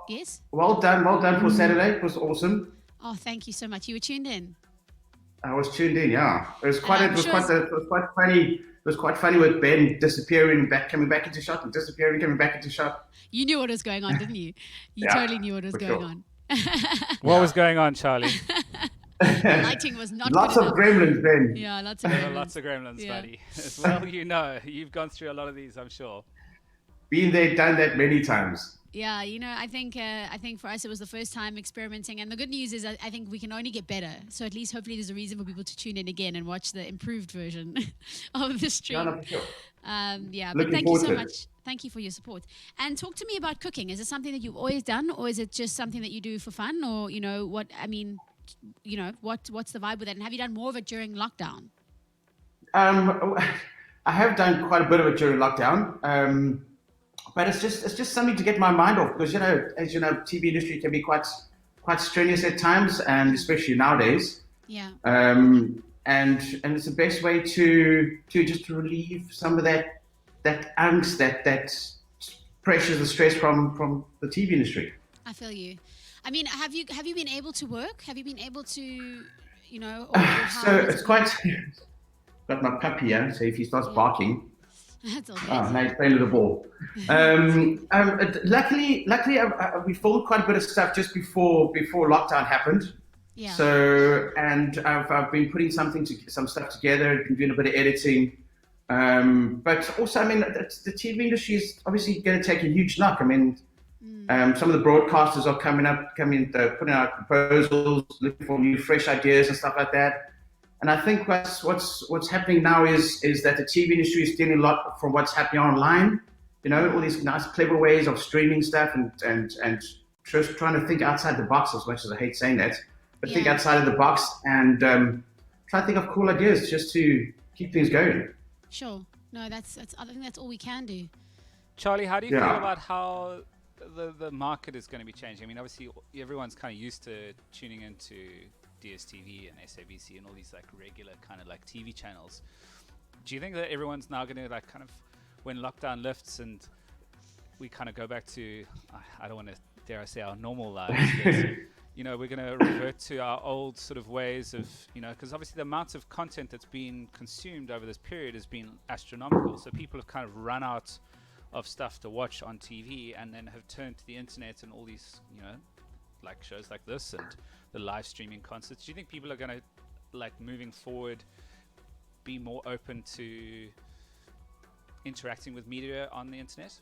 Yes? well done for Saturday. It was awesome. Oh, thank you so much. You were tuned in. I was tuned in. Yeah, it was quite. I'm It was sure quite funny. It was quite funny with Ben disappearing, coming back into shot, and disappearing, coming back into shot. You knew what was going on, didn't you? You Yeah, totally knew what was for going sure. on. What was going on, Charlie? The lighting was not Lots good of enough. gremlins, Ben. Yeah, lots of There were gremlins. lots of gremlins, Yeah. buddy. Well, you know, you've gone through a lot of these, I'm sure. Been there, done that many times. Yeah, I think for us it was the first time experimenting, and the good news is I think we can only get better. So at least hopefully there's a reason for people to tune in again and watch the improved version of the stream. Yeah, no, for sure. But Looking thank you so forward to it. much. Thank you for your support. And talk to me about cooking. Is it something that you've always done, or is it just something that you do for fun, or what's the vibe with it? And have you done more of it during lockdown? I have done quite a bit of it during lockdown, but it's just something to get my mind off because as you know, TV industry can be quite strenuous at times, and especially nowadays. Yeah. And it's the best way to just relieve some of that angst, that pressure, the stress from the TV industry. I feel you. I mean, have you been able to work? Have you been able to, So it's quite. Got my puppy here, so if he starts barking, That's all now he's playing with the ball. Luckily, we filmed quite a bit of stuff just before lockdown happened. Yeah. So, and I've been putting some stuff together, been doing a bit of editing. But also, I mean, the TV industry is obviously going to take a huge knock. I mean, some of the broadcasters are putting out proposals, looking for new, fresh ideas and stuff like that. And I think what's happening now is that the TV industry is stealing a lot from what's happening online. All these nice, clever ways of streaming stuff and just trying to think outside the box, as much as I hate saying that. But think outside of the box and try to think of cool ideas just to keep things going. Sure. No, that's. I think that's all we can do. Charlie, how do you feel about how the market is going to be changing? I mean, obviously, everyone's kind of used to tuning into DSTV and SABC and all these like regular kind of like TV channels. Do you think that everyone's now going to like kind of, when lockdown lifts and we kind of go back to, I don't want to dare I say our normal lives, but, we're going to revert to our old sort of ways of, because obviously the amount of content that's been consumed over this period has been astronomical. So people have kind of run out of stuff to watch on TV and then have turned to the internet and all these, like shows like this and the live streaming concerts. Do you think people are going to, like moving forward, be more open to interacting with media on the internet?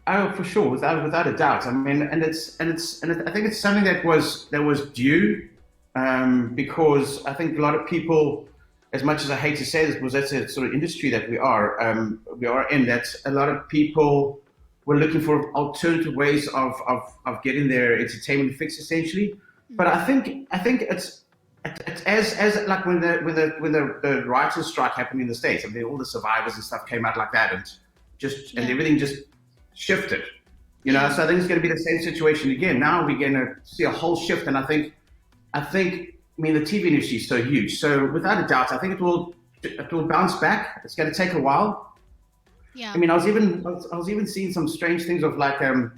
Oh, for sure, without a doubt. I mean, and I think it's something that was due, because I think a lot of people, as much as I hate to say this, because that's a sort of industry that we are in, that a lot of people were looking for alternative ways of getting their entertainment fix, essentially. But I think it's as like when the writers' strike happened in the States. I mean, all the survivors and stuff came out like that, and everything just shifted. You know, so I think it's going to be the same situation again. Now we're going to see a whole shift, and I think, I mean, the TV industry is so huge. So without a doubt, I think it will bounce back. It's going to take a while. Yeah. I mean, I was even seeing some strange things of like soapies.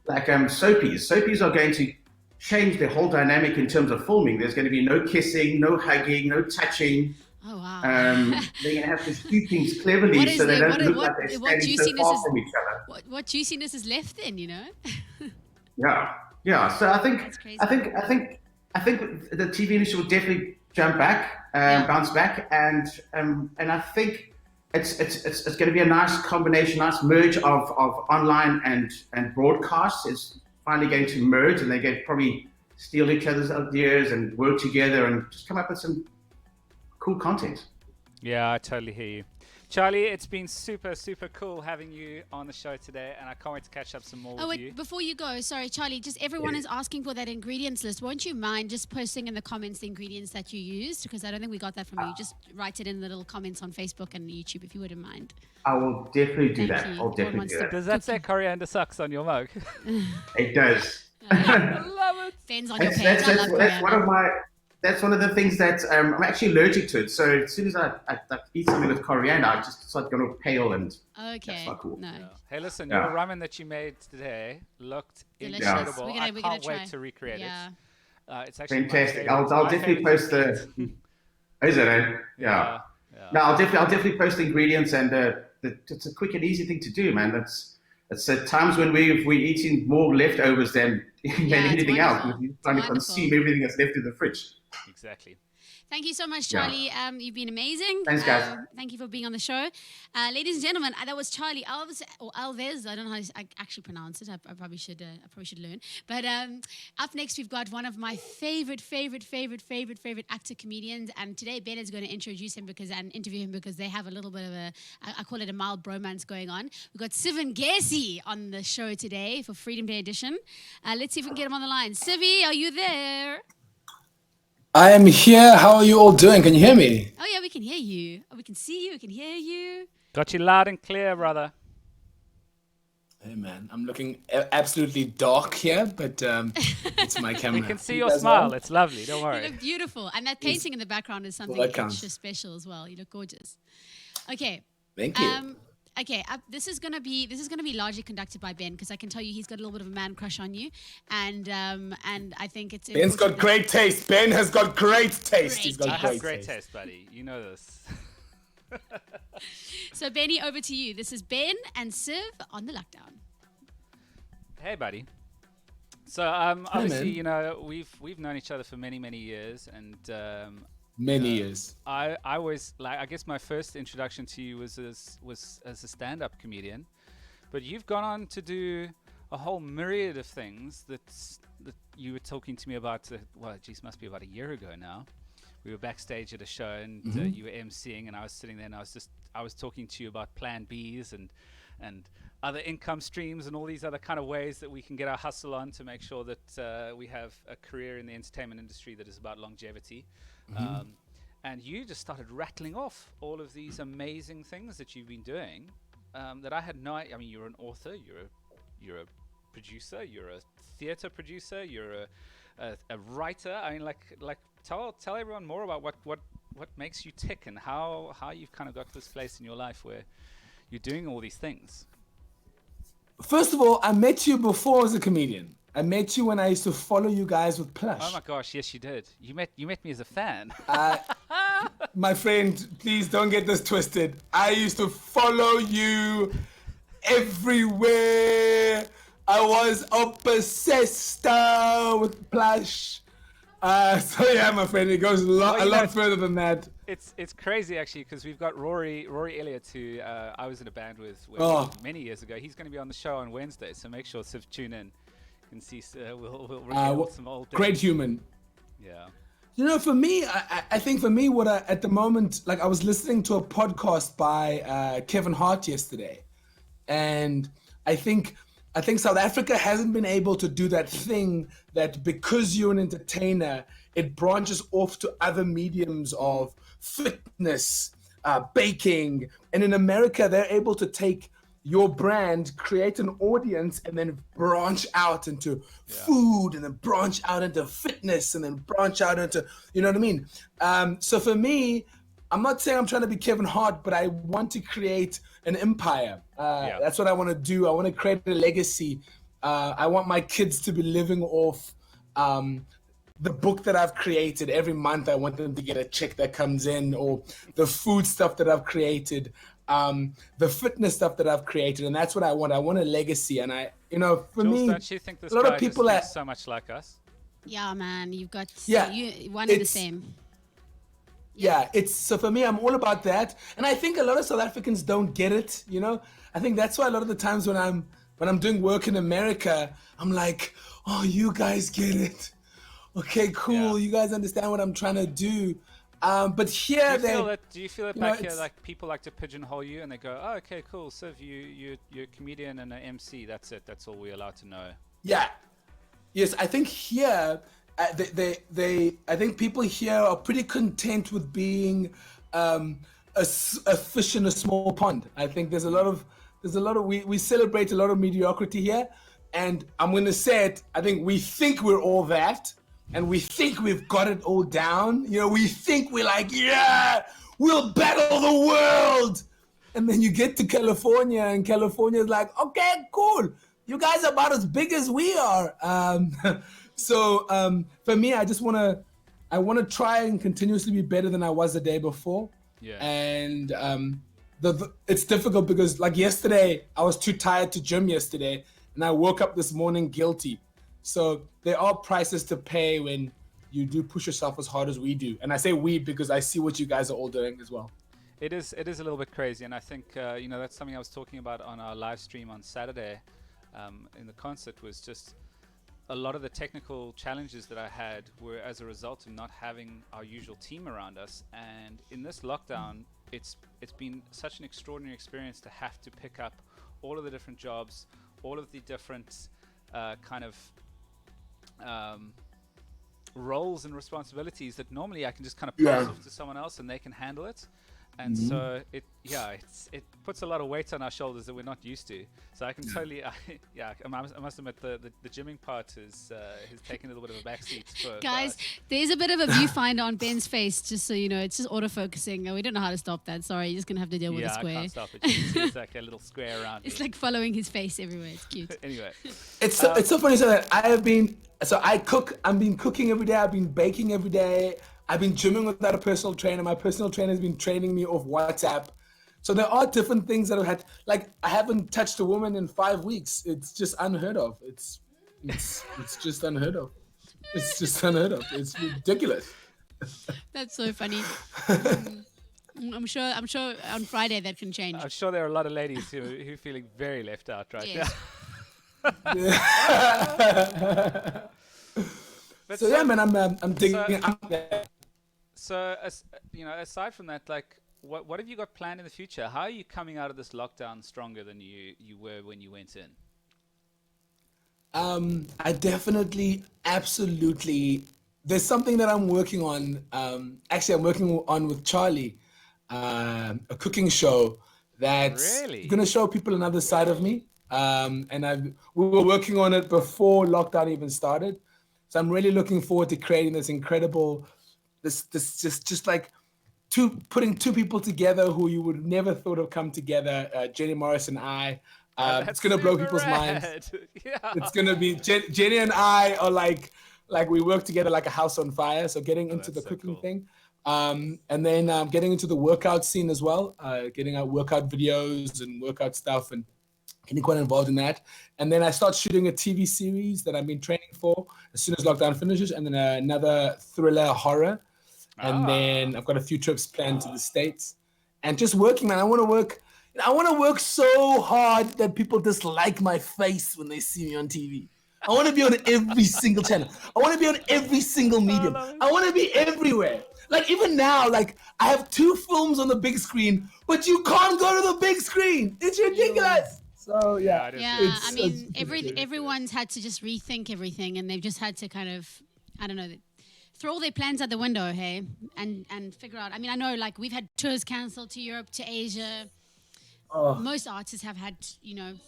Soapies are going to change the whole dynamic in terms of filming. There's going to be no kissing, no hugging, no touching. Oh wow! They're going to have to shoot things cleverly so they don't look like they're standing so far from each other. What juiciness is left then? You know? Yeah. So I think the TV industry will definitely jump back, bounce back, and I think it's going to be a nice combination, nice merge of online and broadcast. It's finally going to merge, and they're going to probably steal each other's ideas and work together and just come up with some cool content. Yeah, I totally hear you. Charlie, it's been super, super cool having you on the show today, and I can't wait to catch up some more with you. Before you go, sorry, Charlie, just everyone is asking for that ingredients list. Won't you mind just posting in the comments the ingredients that you used? Because I don't think we got that from you. Just write it in the little comments on Facebook and YouTube if you wouldn't mind. I will definitely do that. Thank you. I'll definitely do that. Does that say coriander sucks on your mug? It does. I love it. Ben's on your page. That's one of the things that I'm actually allergic to it. So as soon as I eat something with coriander, I just start going pale, and that's not cool. No. Yeah. Hey, listen, your ramen that you made today looked delicious. incredible. We're I gonna can't try. wait to recreate it. It's actually fantastic. I'll definitely post the. Is it? Yeah. No, I'll definitely post the ingredients, and it's a quick and easy thing to do, man. It's at times when we're eating more leftovers than anything else. We're trying to consume everything that's left in the fridge. Exactly. Thank you so much, Charlie. You've been amazing. Thanks, guys. Thank you for being on the show. Ladies and gentlemen, that was Charlie Elvis, or Alves. I don't know how I actually pronounce it. I probably should learn. But up next, we've got one of my favorite actor comedians. And today, Ben is going to introduce him and interview him because they have a little bit of I call it a mild bromance going on. We've got Siv Ngesi on the show today for Freedom Day edition. Let's see if we can get him on the line. Sivy, are you there? I am here. How are you all doing? Can you hear me? Oh, yeah, we can hear you. Oh, we can see you. We can hear you. Got you loud and clear, brother. Hey, man. I'm looking absolutely dark here, but it's my camera. We can see your smile. It's lovely. Don't worry. You look beautiful. And that painting in the background is something extra special as well. You look gorgeous. Okay. Thank you. Okay, this is gonna be largely conducted by Ben because I can tell you he's got a little bit of a man crush on you, and I think it's. Ben's got great taste. Ben has got great taste. He's got great taste, buddy. You know this. So Benny, over to you. This is Ben and Siv on the lockdown. Hey, buddy. So obviously, you know, we've known each other for many years, and. Many years. I was like, I guess my first introduction to you was as a stand-up comedian, but you've gone on to do a whole myriad of things that you were talking to me about. Must be about a year ago now. We were backstage at a show, and you were emceeing, and I was sitting there, and I was talking to you about Plan Bs and other income streams and all these other kind of ways that we can get our hustle on to make sure that we have a career in the entertainment industry that is about longevity. And you just started rattling off all of these amazing things that you've been doing that I had no idea. I mean, you're an author, you're a producer, you're a theater producer, you're a writer. I mean, like tell everyone more about what makes you tick and how you've kind of got to this place in your life where you're doing all these things. First of all, I met you before as a comedian. I met you when I used to follow you guys with Plush. Oh my gosh, yes you did. You met me as a fan. My friend, please don't get this twisted. I used to follow you everywhere. I was obsessed with Plush. So yeah, my friend, it goes a lot further than that. It's crazy actually because we've got Rory Elliott, who I was in a band with many years ago. He's going to be on the show on Wednesday, so make sure to tune in. You can see we'll regale some old days. Great human. Yeah. You know, for me, I think for me, at the moment, like I was listening to a podcast by Kevin Hart yesterday, and I think South Africa hasn't been able to do that thing that because you're an entertainer, it branches off to other mediums of fitness, baking, and in America, they're able to take your brand, create an audience, and then branch out into food, and then branch out into fitness, and then branch out into, you know what I mean? So for me, I'm not saying I'm trying to be Kevin Hart, but I want to create an empire. That's what I want to do. I want to create a legacy. I want my kids to be living off the book that I've created. Every month I want them to get a check that comes in, or the food stuff that I've created, the fitness stuff that I've created. And that's what I want. I want a legacy. And I, you know, for Jules, me, don't you think this a lot guy of people just thinks so much like us? Yeah, man, you've got one and the it's- same. Yeah, it's so for me, I'm all about that. And I think a lot of South Africans don't get it, you know? I think that's why a lot of the times when I'm doing work in America, I'm like, oh, you guys get it. Okay, cool. You guys understand what I'm trying to do. But here do you feel that back here, like people like to pigeonhole you and they go, oh, okay, cool, Siv, you're a comedian and an MC, that's it, that's all we're allowed to know. Yeah. Yes, I think here, I think people here are pretty content with being a fish in a small pond. I think there's a lot of we celebrate a lot of mediocrity here, and I'm gonna say it. I think we think we're all that, and we think we've got it all down. You know, we think we're like, yeah, we'll battle the world, and then you get to California, and California's like, okay, cool, you guys are about as big as we are. So for me, I want to try and continuously be better than I was the day before. Yeah. And it's difficult because like yesterday, I was too tired to gym yesterday, and I woke up this morning guilty. So there are prices to pay when you do push yourself as hard as we do. And I say we because I see what you guys are all doing as well. It is a little bit crazy, and I think that's something I was talking about on our live stream on Saturday in the concert, was just a lot of the technical challenges that I had were as a result of not having our usual team around us. And in this lockdown, it's been such an extraordinary experience to have to pick up all of the different jobs, all of the different kind of roles and responsibilities that normally I can just kind of pass off to someone else and they can handle it. And so it puts a lot of weight on our shoulders that we're not used to. So I can totally, I must admit the gymming part has taken a little bit of a backseat. Guys, there's a bit of a viewfinder on Ben's face, just so you know. It's just autofocusing. We don't know how to stop that. Sorry, you're just going to have to deal with the square. Yeah, I can't stop it. You can see it's like a little square around It's me. like following his face everywhere. It's cute. Anyway. It's so funny that I cook. I've been cooking every day. I've been baking every day. I've been gymming without a personal trainer. My personal trainer has been training me off WhatsApp. So there are different things that I've had. Like, I haven't touched a woman in 5 weeks. It's just unheard of. It's just unheard of. It's just unheard of. It's ridiculous. That's so funny. I'm sure on Friday that can change. I'm sure there are a lot of ladies who are feeling very left out right Yes. now. But so yeah, man, I'm digging. So, aside from that, like, what have you got planned in the future? How are you coming out of this lockdown stronger than you were when you went in? I definitely, absolutely. There's something that I'm working on. Actually, I'm working on with Charlie, a cooking show that's going to show people another side of me. And we were working on it before lockdown even started. So I'm really looking forward to creating this incredible, this just like putting two people together who you would never thought of come together. Jenny Morris and I. It's gonna blow people's minds. Yeah. It's gonna be Jenny and I are like we work together like a house on fire. So getting into the cooking thing, and then getting into the workout scene as well. Getting out workout videos and workout stuff and getting quite involved in that. And then I start shooting a TV series that I've been training for as soon as lockdown finishes, and then another thriller horror. And then I've got a few trips planned to the States. And just working, man. I want to work so hard that people dislike my face when they see me on TV. I want to be on every single channel. I want to be on every single medium. I want to be everywhere. Like even now, like I have 2 films on the big screen, but you can't go to the big screen. It's ridiculous. So yeah, I mean, everyone's had to just rethink everything, and they've just had to kind of, I don't know, throw all their plans out the window, hey, and figure out. I mean, I know like we've had tours cancelled to Europe, to Asia. most artists have had,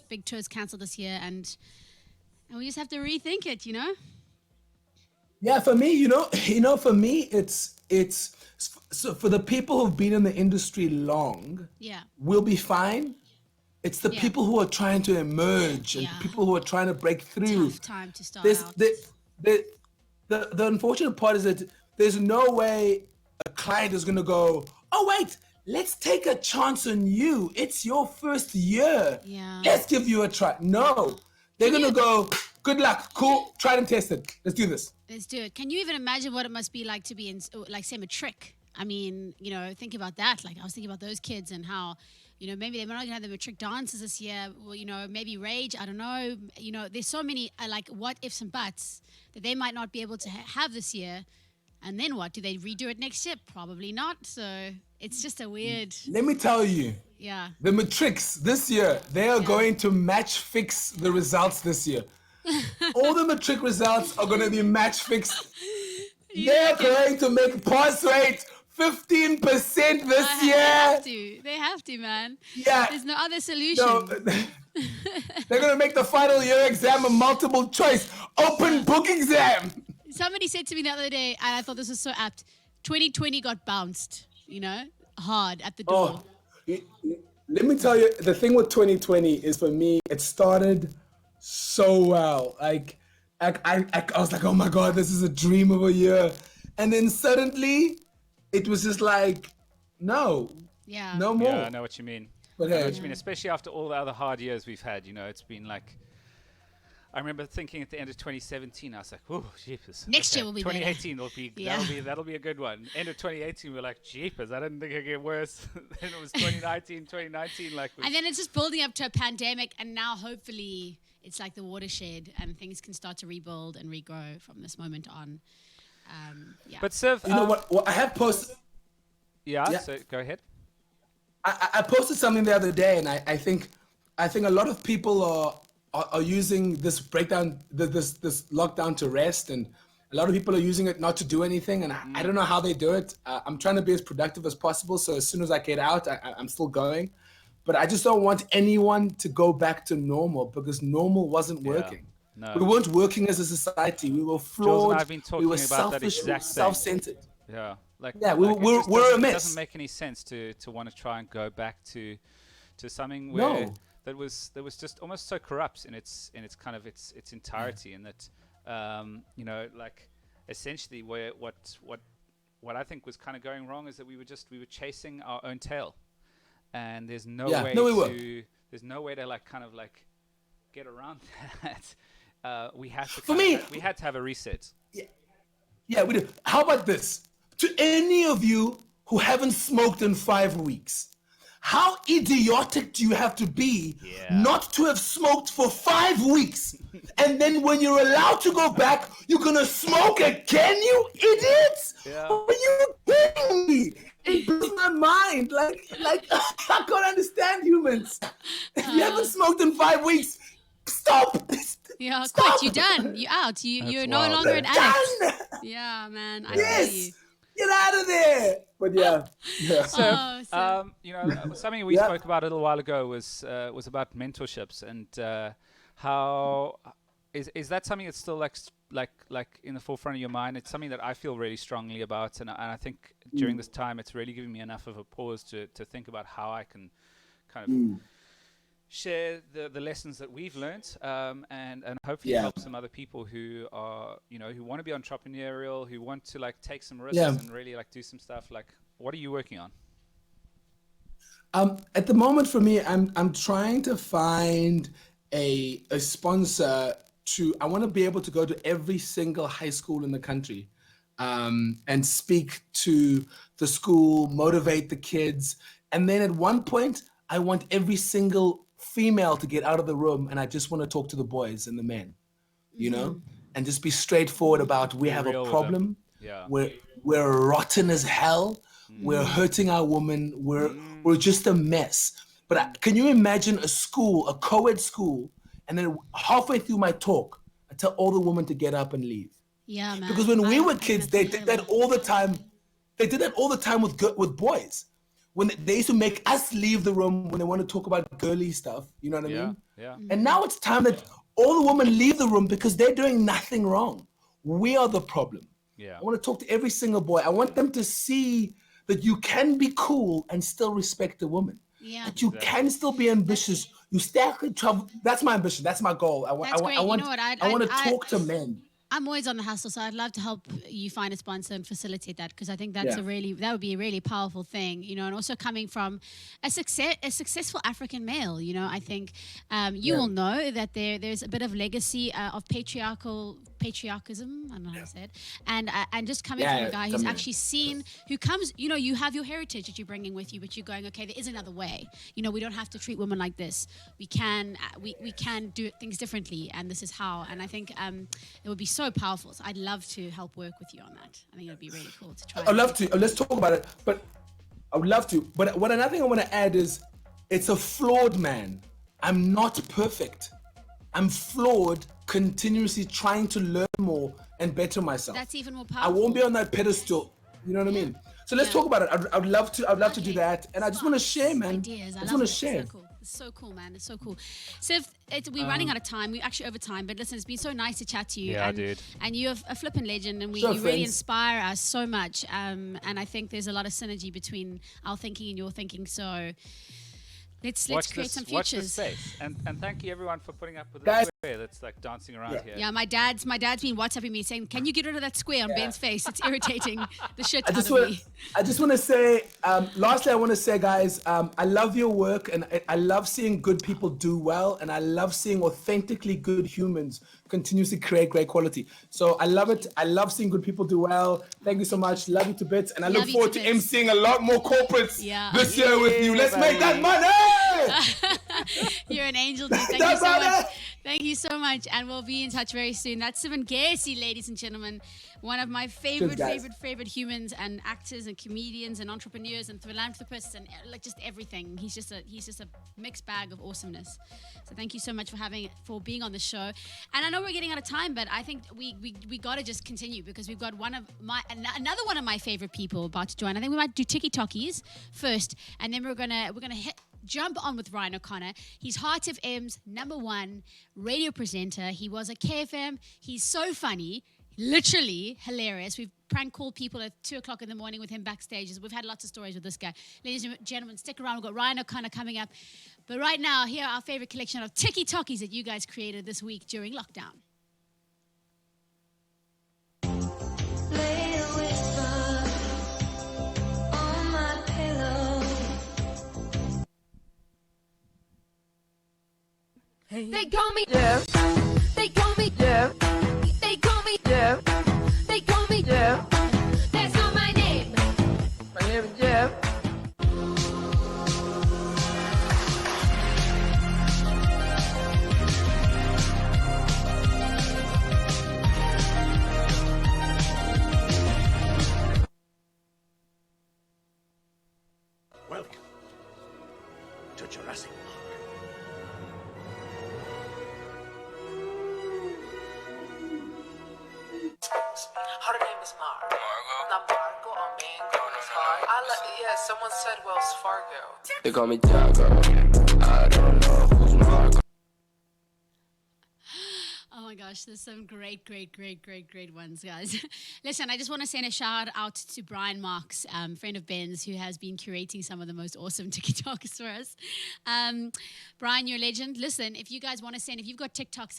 big tours cancelled this year, and we just have to rethink it, Yeah, for me, for me, it's so for the people who've been in the industry long, Yeah. we'll be fine. It's the Yeah. people who are trying to emerge and Yeah. people who are trying to break through. Tough time to start There's out. the unfortunate part is that there's no way a client is gonna go, oh wait, let's take a chance on you. It's your first year. Yeah. Let's give you a try. No. They're gonna go, good luck, cool, try and test it. Let's do this. Let's do it. Can you even imagine what it must be like to be in, like, say, matric? I mean, think about that. Like, I was thinking about those kids and how, maybe they're not going to have the matric dances this year. Well, maybe Rage. I don't know. There's so many, like, what ifs and buts that they might not be able to have this year. And then what? Do they redo it next year? Probably not. So it's just a weird. Let me tell you, Yeah. the matrics this year, they are going to match fix the results this year. All the matric results are going to be match fixed. They're going to make pass rate 15% this year. They have to, man. Yeah. There's no other solution. No, they're going to make the final year exam a multiple choice open book exam. Somebody said to me the other day, and I thought this was so apt, 2020 got bounced, hard at the door. Let me tell you, the thing with 2020 is, for me, it started so well. Like, I was like, oh my God, this is a dream of a year. And then suddenly, it was just like, no. Yeah. No more. Yeah, I know what you mean. But I know hey, what you mean, especially after all the other hard years we've had. It's been like, I remember thinking at the end of 2017, I was like, "Oh, jeepers!" Next year will be 2018 better. will be Yeah. that'll be a good one. End of 2018, we're like, "Jeepers!" I didn't think it'd get worse. Then it was 2019, like. And then it's just building up to a pandemic, and now hopefully it's like the watershed, and things can start to rebuild and regrow from this moment on. Yeah. But Siv, you know what I have posted? Yeah. So go ahead. I posted something the other day, and I think a lot of people are using this breakdown, this lockdown to rest, and a lot of people are using it not to do anything, and I don't know how they do it. I'm trying to be as productive as possible, so as soon as I get out, I'm still going. But I just don't want anyone to go back to normal, because normal wasn't working. No. We weren't working as a society. We were flawed. Jules and I've been talking we were about that selfish. We were exact thing. self-centered. Yeah. We're a mess. It doesn't make any sense to want to try and go back to something where that was just almost so corrupt in its kind of its entirety, and that like essentially where what I think was kind of going wrong is that we were chasing our own tail, and there's no way to like kind of like get around that. We had to have a reset. Yeah, we do. How about this? To any of you who haven't smoked in 5 weeks, how idiotic do you have to be not to have smoked for 5 weeks? And then when you're allowed to go back, you're going to smoke again, you idiots? Yeah. Are you kidding me? It blows my mind. Like I can't understand humans. If you haven't smoked in 5 weeks, stop. Yeah, Stop. quit. You're done. You're out. You're no wild. longer an addict. Done. Yeah, man. I Yes. feel you. Get out of there. But yeah. So, so- something we spoke about a little while ago was about mentorships, and how is that something that's still like in the forefront of your mind? It's something that I feel really strongly about, and I think during this time it's really giving me enough of a pause to think about how I can kind of share the lessons that we've learned, and hopefully help some other people who are who want to be entrepreneurial, who want to like take some risks and really like do some stuff. Like, what are you working on? At the moment, for me, I'm trying to find a sponsor to. I want to be able to go to every single high school in the country, and speak to the school, motivate the kids, and then at one point, I want every single female to get out of the room, and I just want to talk to the boys and the men, and just be straightforward about we have a problem. Yeah. We're rotten as hell. We're hurting our women. We're just a mess. But can you imagine a school, a co-ed school, and then halfway through my talk, I tell all the women to get up and leave. Yeah, man. Because when we were kids, they did that all the time. They did that all the time with boys. when they used to make us leave the room when they want to talk about girly stuff. You know what I mean? Yeah. And now it's time that all the women leave the room because they're doing nothing wrong. We are the problem. Yeah. I want to talk to every single boy. I want them to see that you can be cool and still respect a woman. Yeah. That you can still be ambitious. You still can travel. That's my ambition. That's my goal. I want to talk to men. I'm always on the hustle, so I'd love to help you find a sponsor and facilitate that, because I think that would be a really powerful thing, you know. And also coming from a successful African male, you know, I think you will know that there's a bit of legacy of patriarchism. I don't know how to say it, and just coming from a guy who's actually seen, who comes, you know, you have your heritage that you're bringing with you, but you're going, okay, there is another way. You know, we don't have to treat women like this. We can do things differently, and this is how. And I think it would be so powerful. So I'd love to help work with you on that. I think it'd be really cool to try. I'd love to. Let's talk about it. But I would love to. But another thing I want to add is, it's a flawed man. I'm not perfect. I'm flawed, continuously trying to learn more and better myself. That's even more powerful. I won't be on that pedestal. You know what I mean? So let's talk about it. I'd love to do that. And I just want to share, man. Ideas. I just want to share. So cool. It's so cool, man. It's so cool. Siv, we're running out of time. We're actually over time. But listen, it's been so nice to chat to you. Yeah, dude. And you're a flipping legend, and you really inspire us so much. And I think there's a lot of synergy between our thinking and your thinking. So let's create some futures. Watch this space. And thank you everyone for putting up with the square that's like dancing around here. Yeah, my dad's been WhatsApping me saying, "Can you get rid of that square on Ben's face? It's irritating the shit out of me." I just want to say, lastly, I want to say, guys, I love your work, and I love seeing good people do well, and I love seeing authentically good humans continuously create great quality. So I love it. I love seeing good people do well. Thank you so much. Love you to bits, and I look forward to emceeing a lot more corporates this year with you. Let's make that money! You're an angel, dude. Thank you so much. Thank you so much, and we'll be in touch very soon. That's Siv Ngesi, ladies and gentlemen, one of my favorite humans, and actors and comedians and entrepreneurs and philanthropists and like just everything. He's just a mixed bag of awesomeness. So thank you so much for being on the show. And I know we're getting out of time, but I think we got to just continue, because we've got another one of my favorite people about to join. I think we might do TikTokies first, and then we're gonna jump on with Ryan O'Connor. He's Heart FM's #1 radio presenter. He was a KFM. He's so funny, literally hilarious. We've prank called people at 2:00 in the morning with him backstage. We've had lots of stories with this guy. Ladies and gentlemen, stick around. We've got Ryan O'Connor coming up. But right now, here are our favorite collection of TikTokies that you guys created this week during lockdown. They call me Jeff. They call me Jeff. They call me Jeff. They call me Jeff. That's not my name. My name is Jeff. Welcome to Jurassic Park. Her name is Margo. Not Margo or Mango. Someone said Wells Fargo. They call me Tiago. I don't know who's Margo. Oh my gosh, there's some great ones, guys. Listen, I just want to send a shout out to Brian Marks, friend of Ben's, who has been curating some of the most awesome TikToks for us. Brian, you're a legend. Listen, if you guys want to send, if you've got TikToks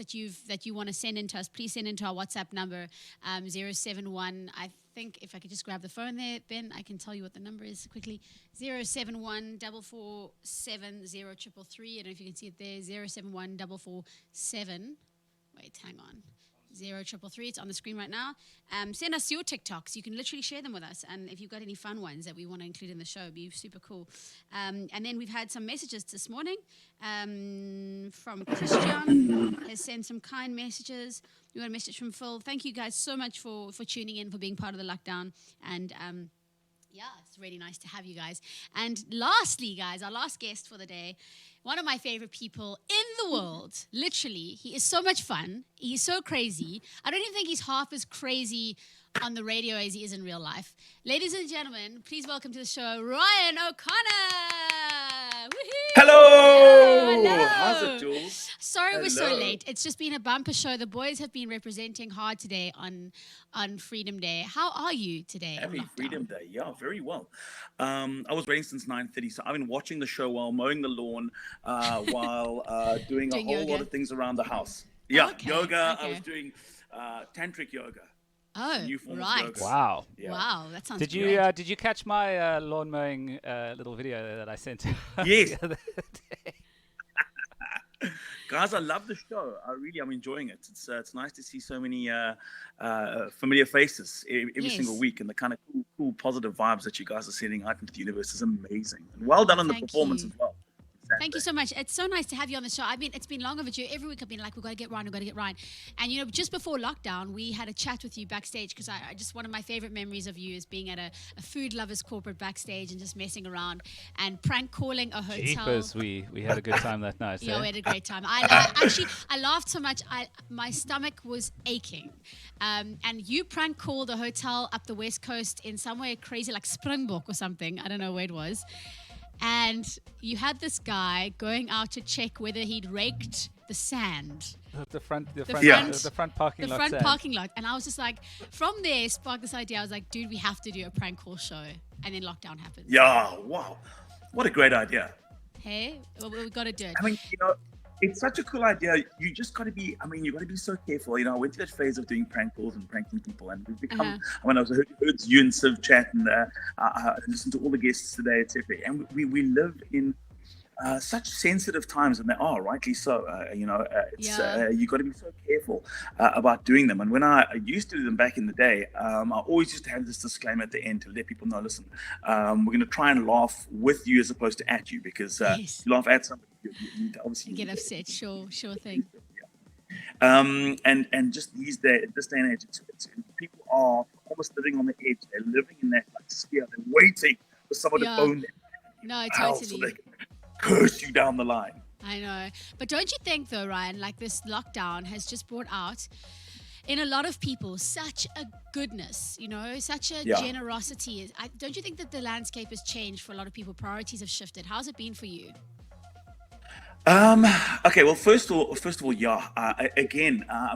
that you want to send in to us, please send into our WhatsApp number, 071. I think if I could just grab the phone there, Ben, I can tell you what the number is quickly. 071 447 0333. I don't know if you can see it there. 071 447. Wait, hang on. 0333. It's on the screen right now. Send us your TikToks. You can literally share them with us. And if you've got any fun ones that we want to include in the show, it'd be super cool. And then we've had some messages this morning from Christian. Has sent some kind messages. We got a message from Phil. Thank you guys so much for tuning in, for being part of the lockdown. And Yeah, it's really nice to have you guys. And lastly, guys, our last guest for the day, one of my favorite people in the world. Literally, he is so much fun. He's so crazy. I don't even think he's half as crazy on the radio as he is in real life. Ladies and gentlemen, please welcome to the show, Ryan O'Connor. Woohoo! Hello! Hello. How's it, Jules? Sorry we're so Hello. late. It's just been a bumper show. The boys have been representing hard today on Freedom Day. How are you today? Happy Freedom Day. Yeah, very well. I was waiting since 9:30, so I've been watching the show while mowing the lawn, while doing a Doing whole yoga? lot of things around the house. Yeah, Okay, yoga. I okay. was doing tantric yoga. Oh, New form of right. yoga. Wow. Yeah. Wow, that sounds Did great. you did you catch my lawn mowing little video that I sent? Yes. the other day? Guys, I love the show. I'm enjoying it. It's nice to see so many familiar faces every Yes. single week, and the kind of cool, positive vibes that you guys are sending out into the universe is amazing. And well done on the Thank performance you. as well. Thank you so much. It's so nice to have you on the show. It's been long overdue. Every week I've been like, we've got to get Ryan. And, just before lockdown, we had a chat with you backstage because I just, one of my favorite memories of you is being at a food lovers corporate backstage and just messing around and prank calling a hotel. Jeepers, we had a good time that night. Yeah, eh? we had a great time. I laughed so much. My stomach was aching. And you prank called a hotel up the West Coast in somewhere crazy like Springbok or something. I don't know where it was. And you had this guy going out to check whether he'd raked the sand. The front parking The lot. front sand. parking lot. And I was just like, from there sparked this idea. I was like, dude, we have to do a prank call show. And then lockdown happened. Yeah, wow. What a great idea. Hey, well, we got to do it. I mean, it's such a cool idea. You just got to be, you got to be so careful. I went through that phase of doing prank calls and pranking people, and we've become, I heard you and Siv chat, and I listened to all the guests today, etc. And we live in such sensitive times, and they are rightly so. You got to be so careful about doing them. And when I used to do them back in the day, I always used to have this disclaimer at the end to let people know, listen, we're going to try and laugh with you as opposed to at you, because Yes. you laugh at somebody, you need to obviously Get upset, sure thing. and just this day and age, people are almost living on the edge. They're living in that sphere. They're waiting for someone to phone them. No, Out so totally. they can curse you down the line. I know. But don't you think, though, Ryan, like this lockdown has just brought out in a lot of people such a goodness, such a generosity. Don't you think that the landscape has changed for a lot of people? Priorities have shifted. How's it been for you? Okay. Well, first of all, yeah.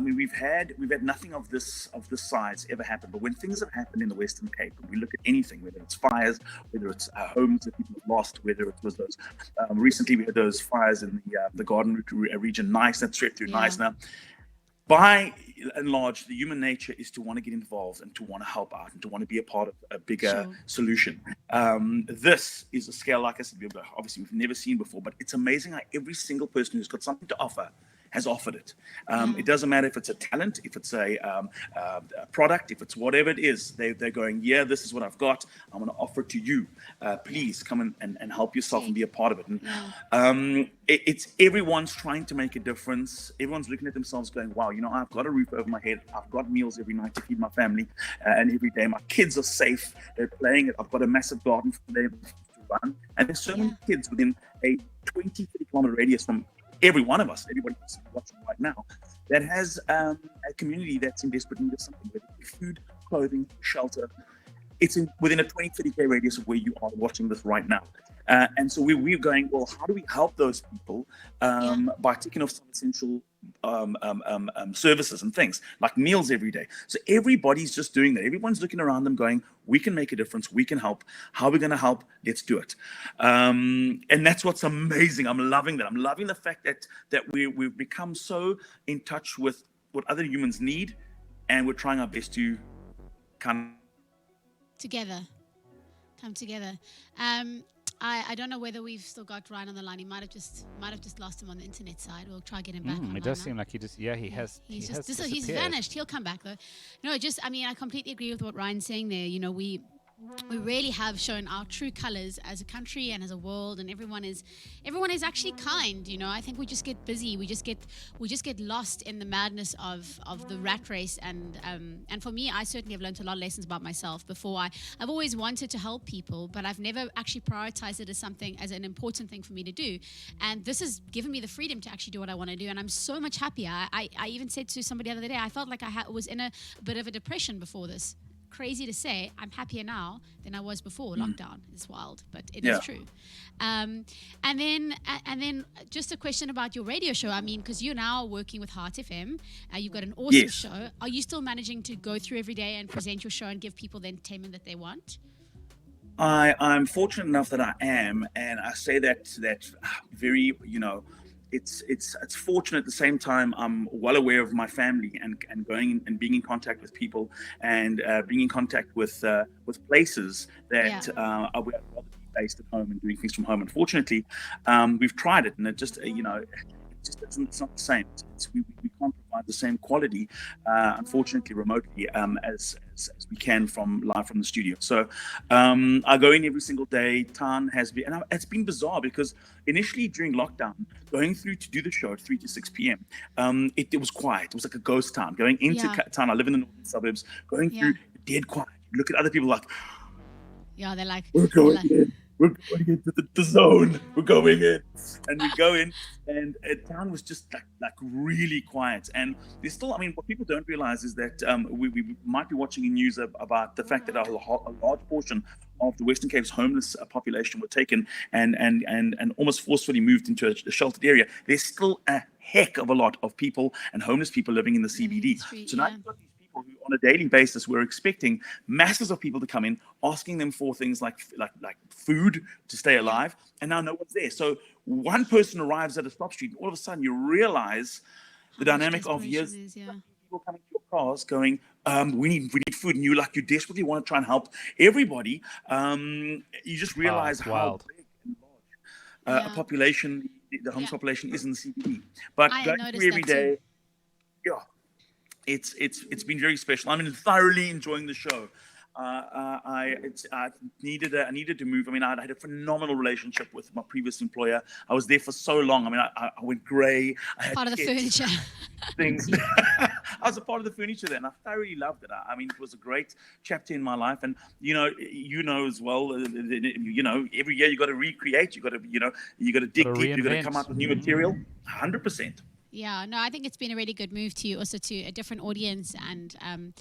We've had nothing of this size ever happen. But when things have happened in the Western Cape, when we look at anything, whether it's fires, whether it's homes that people have lost, whether it was those recently we had those fires in the Garden region, Nice, that swept through Nice now. By and large, the human nature is to want to get involved and to want to help out and to want to be a part of a bigger solution. This is a scale, like I said, obviously we've never seen before, but it's amazing how every single person who's got something to offer has offered it. It doesn't matter if it's a talent, if it's a product, if it's whatever it is. They're going, yeah, this is what I've got. I'm going to offer it to you. Please come and help yourself and be a part of it. And it's everyone's trying to make a difference. Everyone's looking at themselves going, wow, I've got a roof over my head. I've got meals every night to feed my family. And every day my kids are safe. They're playing it. I've got a massive garden for them to run. And there's so many kids within a 20, 30 kilometer radius from every one of us, everybody who's watching right now, that has a community that's in desperate need of something, whether it be food, clothing, shelter. It's within a 20, 30K radius of where you are watching this right now. And so we're going, well, how do we help those people by taking off some essential services and things like meals every day? So everybody's just doing that. Everyone's looking around them going, we can make a difference. We can help. How are we going to help? Let's do it. And that's what's amazing. I'm loving that. I'm loving the fact that we've become so in touch with what other humans need, and we're trying our best to come together. I don't know whether we've still got Ryan on the line. He might have just lost him on the internet side. We'll try get him back. It does seem like he has. He's vanished. He'll come back though. No, I completely agree with what Ryan's saying there. we really have shown our true colors as a country and as a world, and everyone is actually kind. I think we just get busy, we just get lost in the madness of the rat race, and for me, I certainly have learned a lot of lessons about myself before. I've always wanted to help people, but I've never actually prioritized it as an important thing for me to do, and this has given me the freedom to actually do what I want to do, and I'm so much happier. I even said to somebody the other day, I felt like I was in a bit of a depression before this. Crazy to say, I'm happier now than I was before lockdown. It's wild, but it is true. And then just a question about your radio show. I mean, because you're now working with Heart FM, you've got an awesome show. Are you still managing to go through every day and present your show and give people the entertainment that they want? I'm fortunate enough that I am, and I say that very, it's fortunate. At the same time, I'm well aware of my family and going and being in contact with people and being in contact with places that I would rather be based at home and doing things from home. Unfortunately, we've tried it, and it just it's not the same. We can't provide the same quality, unfortunately, remotely as we can live from the studio. So I go in every single day. Tan has been, and it's been bizarre because initially during lockdown, going through to do the show at 3 to 6 p.m., it was quiet. It was like a ghost town. Going into Tan, I live in the northern suburbs. Going through, dead quiet. You look at other people like, they're like, we're going in. We're going into the zone. We're going in, and we go in, and town was just like really quiet. And there's still, what people don't realize is that we might be watching in news about the fact that a large portion of the Western Cape's homeless population were taken and almost forcefully moved into a sheltered area. There's still a heck of a lot of people and homeless people living in the CBD. So now you've got these people who, on a daily basis, we're expecting masses of people to come in, asking them for things like food to stay alive, and now no one's there. So one person arrives at a stop street, and all of a sudden you realize the dynamic of years. People coming to your cars going, we need food, and you desperately want to try and help everybody. You just realize how big and large a population, the homeless population, is in the CBD. But going through every day, it's been very special. I'm thoroughly enjoying the show. I needed to move. I had a phenomenal relationship with my previous employer. I was there for so long. I went grey. I had part of the furniture. Things. I was a part of the furniture then. I thoroughly loved it. It was a great chapter in my life. And as well. Every year you got to recreate. You got to dig deep. You got to come up with new material. 100%. Yeah, no, I think it's been a really good move to also to a different audience, and I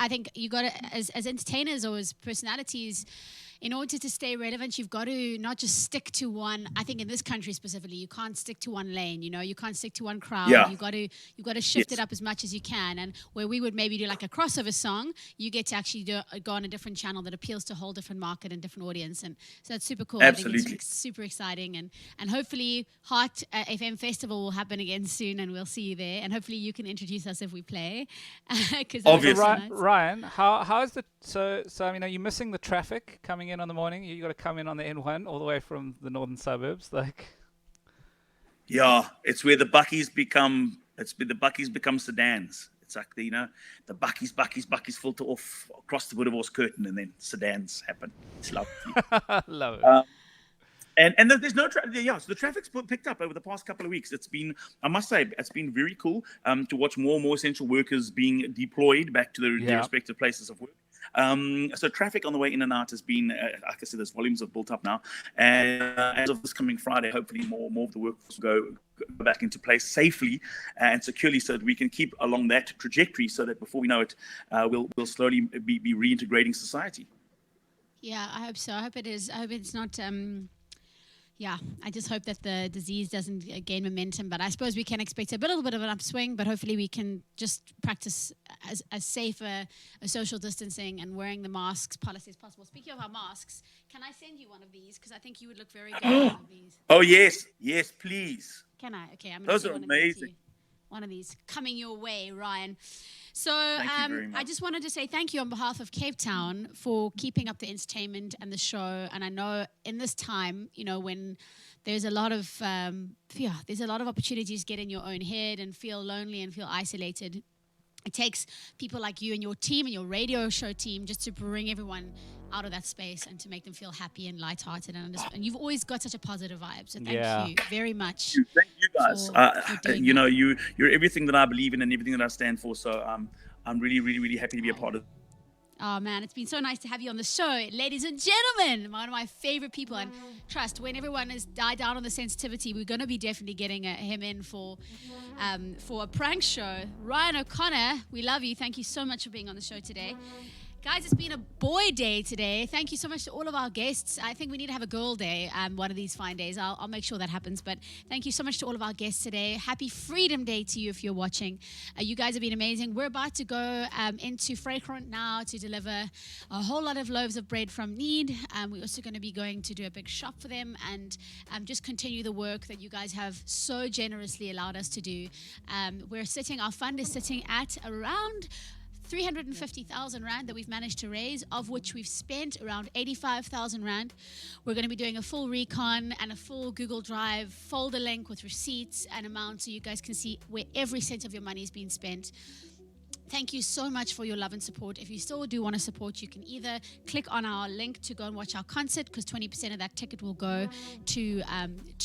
think you got to, as entertainers or as personalities, in order to stay relevant, you've got to not just stick to one. I think in this country specifically, you can't stick to one lane. You can't stick to one crowd. Yeah. You've got to shift it up as much as you can. And where we would maybe do like a crossover song, you get to actually go on a different channel that appeals to a whole different market and different audience. And so that's super cool. Absolutely. I think it's super exciting. And hopefully Heart FM Festival will happen again soon, and we'll see you there. And hopefully you can introduce us if we play. Obviously. Ryan, how is the so are you missing the traffic coming in on the morning? You got to come in on the N1 all the way from the northern suburbs, it's where the Buckies become sedans. It's like the Buckies filter off across the Boulevard's curtain, and then sedans happen. It's lovely. Love it. And there's no traffic. So the traffic's picked up over the past couple of weeks. I must say, it's been very cool to watch more and more essential workers being deployed back to their respective places of work. So traffic on the way in and out has been, like I said, those volumes have built up now. And as of this coming Friday, hopefully more of the workforce will go back into place safely and securely, so that we can keep along that trajectory, so that before we know it, we'll slowly be reintegrating society. Yeah, I hope so. I hope it is. I hope it's not... I just hope that the disease doesn't gain momentum. But I suppose we can expect a little bit of an upswing, but hopefully we can just practice as safe a social distancing and wearing the masks policy as possible. Speaking of our masks, can I send you one of these? Because I think you would look very good in one of these. Oh, yes, please. Can I? Okay, I'm going Those to are one amazing. One of these coming your way, Ryan. So I just wanted to say thank you on behalf of Cape Town for keeping up the entertainment and the show. And I know in this time, when there's a lot of opportunities to get in your own head and feel lonely and feel isolated, it takes people like you and your team and your radio show team just to bring everyone out of that space and to make them feel happy and lighthearted. And you've always got such a positive vibe. So thank you very much. Thank you guys. For you know, you're everything that I believe in and everything that I stand for. So I'm really, really, really happy to be a part of it. Oh man, it's been so nice to have you on the show. Ladies and gentlemen, one of my favorite people. And trust, when everyone has died down on the sensitivity, we're going to be definitely getting him in for a prank show. Ryan O'Connor, we love you. Thank you so much for being on the show today. Guys, it's been a boy day today. Thank you so much to all of our guests. I think we need to have a girl day one of these fine days. I'll make sure that happens. But thank you so much to all of our guests today. Happy Freedom Day to you if you're watching. You guys have been amazing. We're about to go into Fragrant now to deliver a whole lot of loaves of bread from Need. We're also going to be going to do a big shop for them and just continue the work that you guys have so generously allowed us to do. Our fund is sitting at around 350,000 Rand that we've managed to raise, of which we've spent around 85,000 Rand. We're going to be doing a full recon and a full Google Drive folder link with receipts and amounts so you guys can see where every cent of your money is being spent. Thank you so much for your love and support. If you still do want to support, you can either click on our link to go and watch our concert, because 20% of that ticket will go to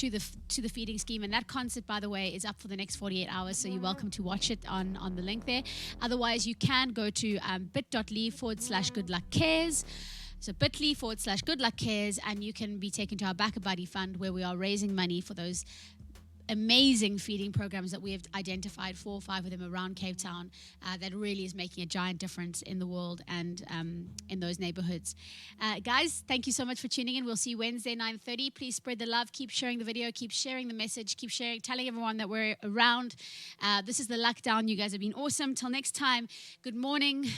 the feeding scheme. And that concert, by the way, is up for the next 48 hours, so you're welcome to watch it on the link there. Otherwise, you can go to bit.ly/GoodLuck So bit.ly/GoodLuck and you can be taken to our Back a Buddy fund, where we are raising money for those amazing feeding programs that we have identified, 4 or 5 of them around Cape Town, that really is making a giant difference in the world and in those neighborhoods. Guys, thank you so much for tuning in. We'll see you Wednesday, 9:30. Please spread the love. Keep sharing the video. Keep sharing the message. Keep sharing, telling everyone that we're around. This is the Luck Down. You guys have been awesome. Till next time, good morning.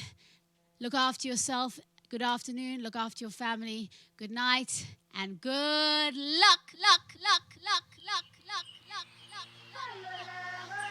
Look after yourself. Good afternoon. Look after your family. Good night. And good luck, luck, luck, luck, luck, luck, luck, luck, luck.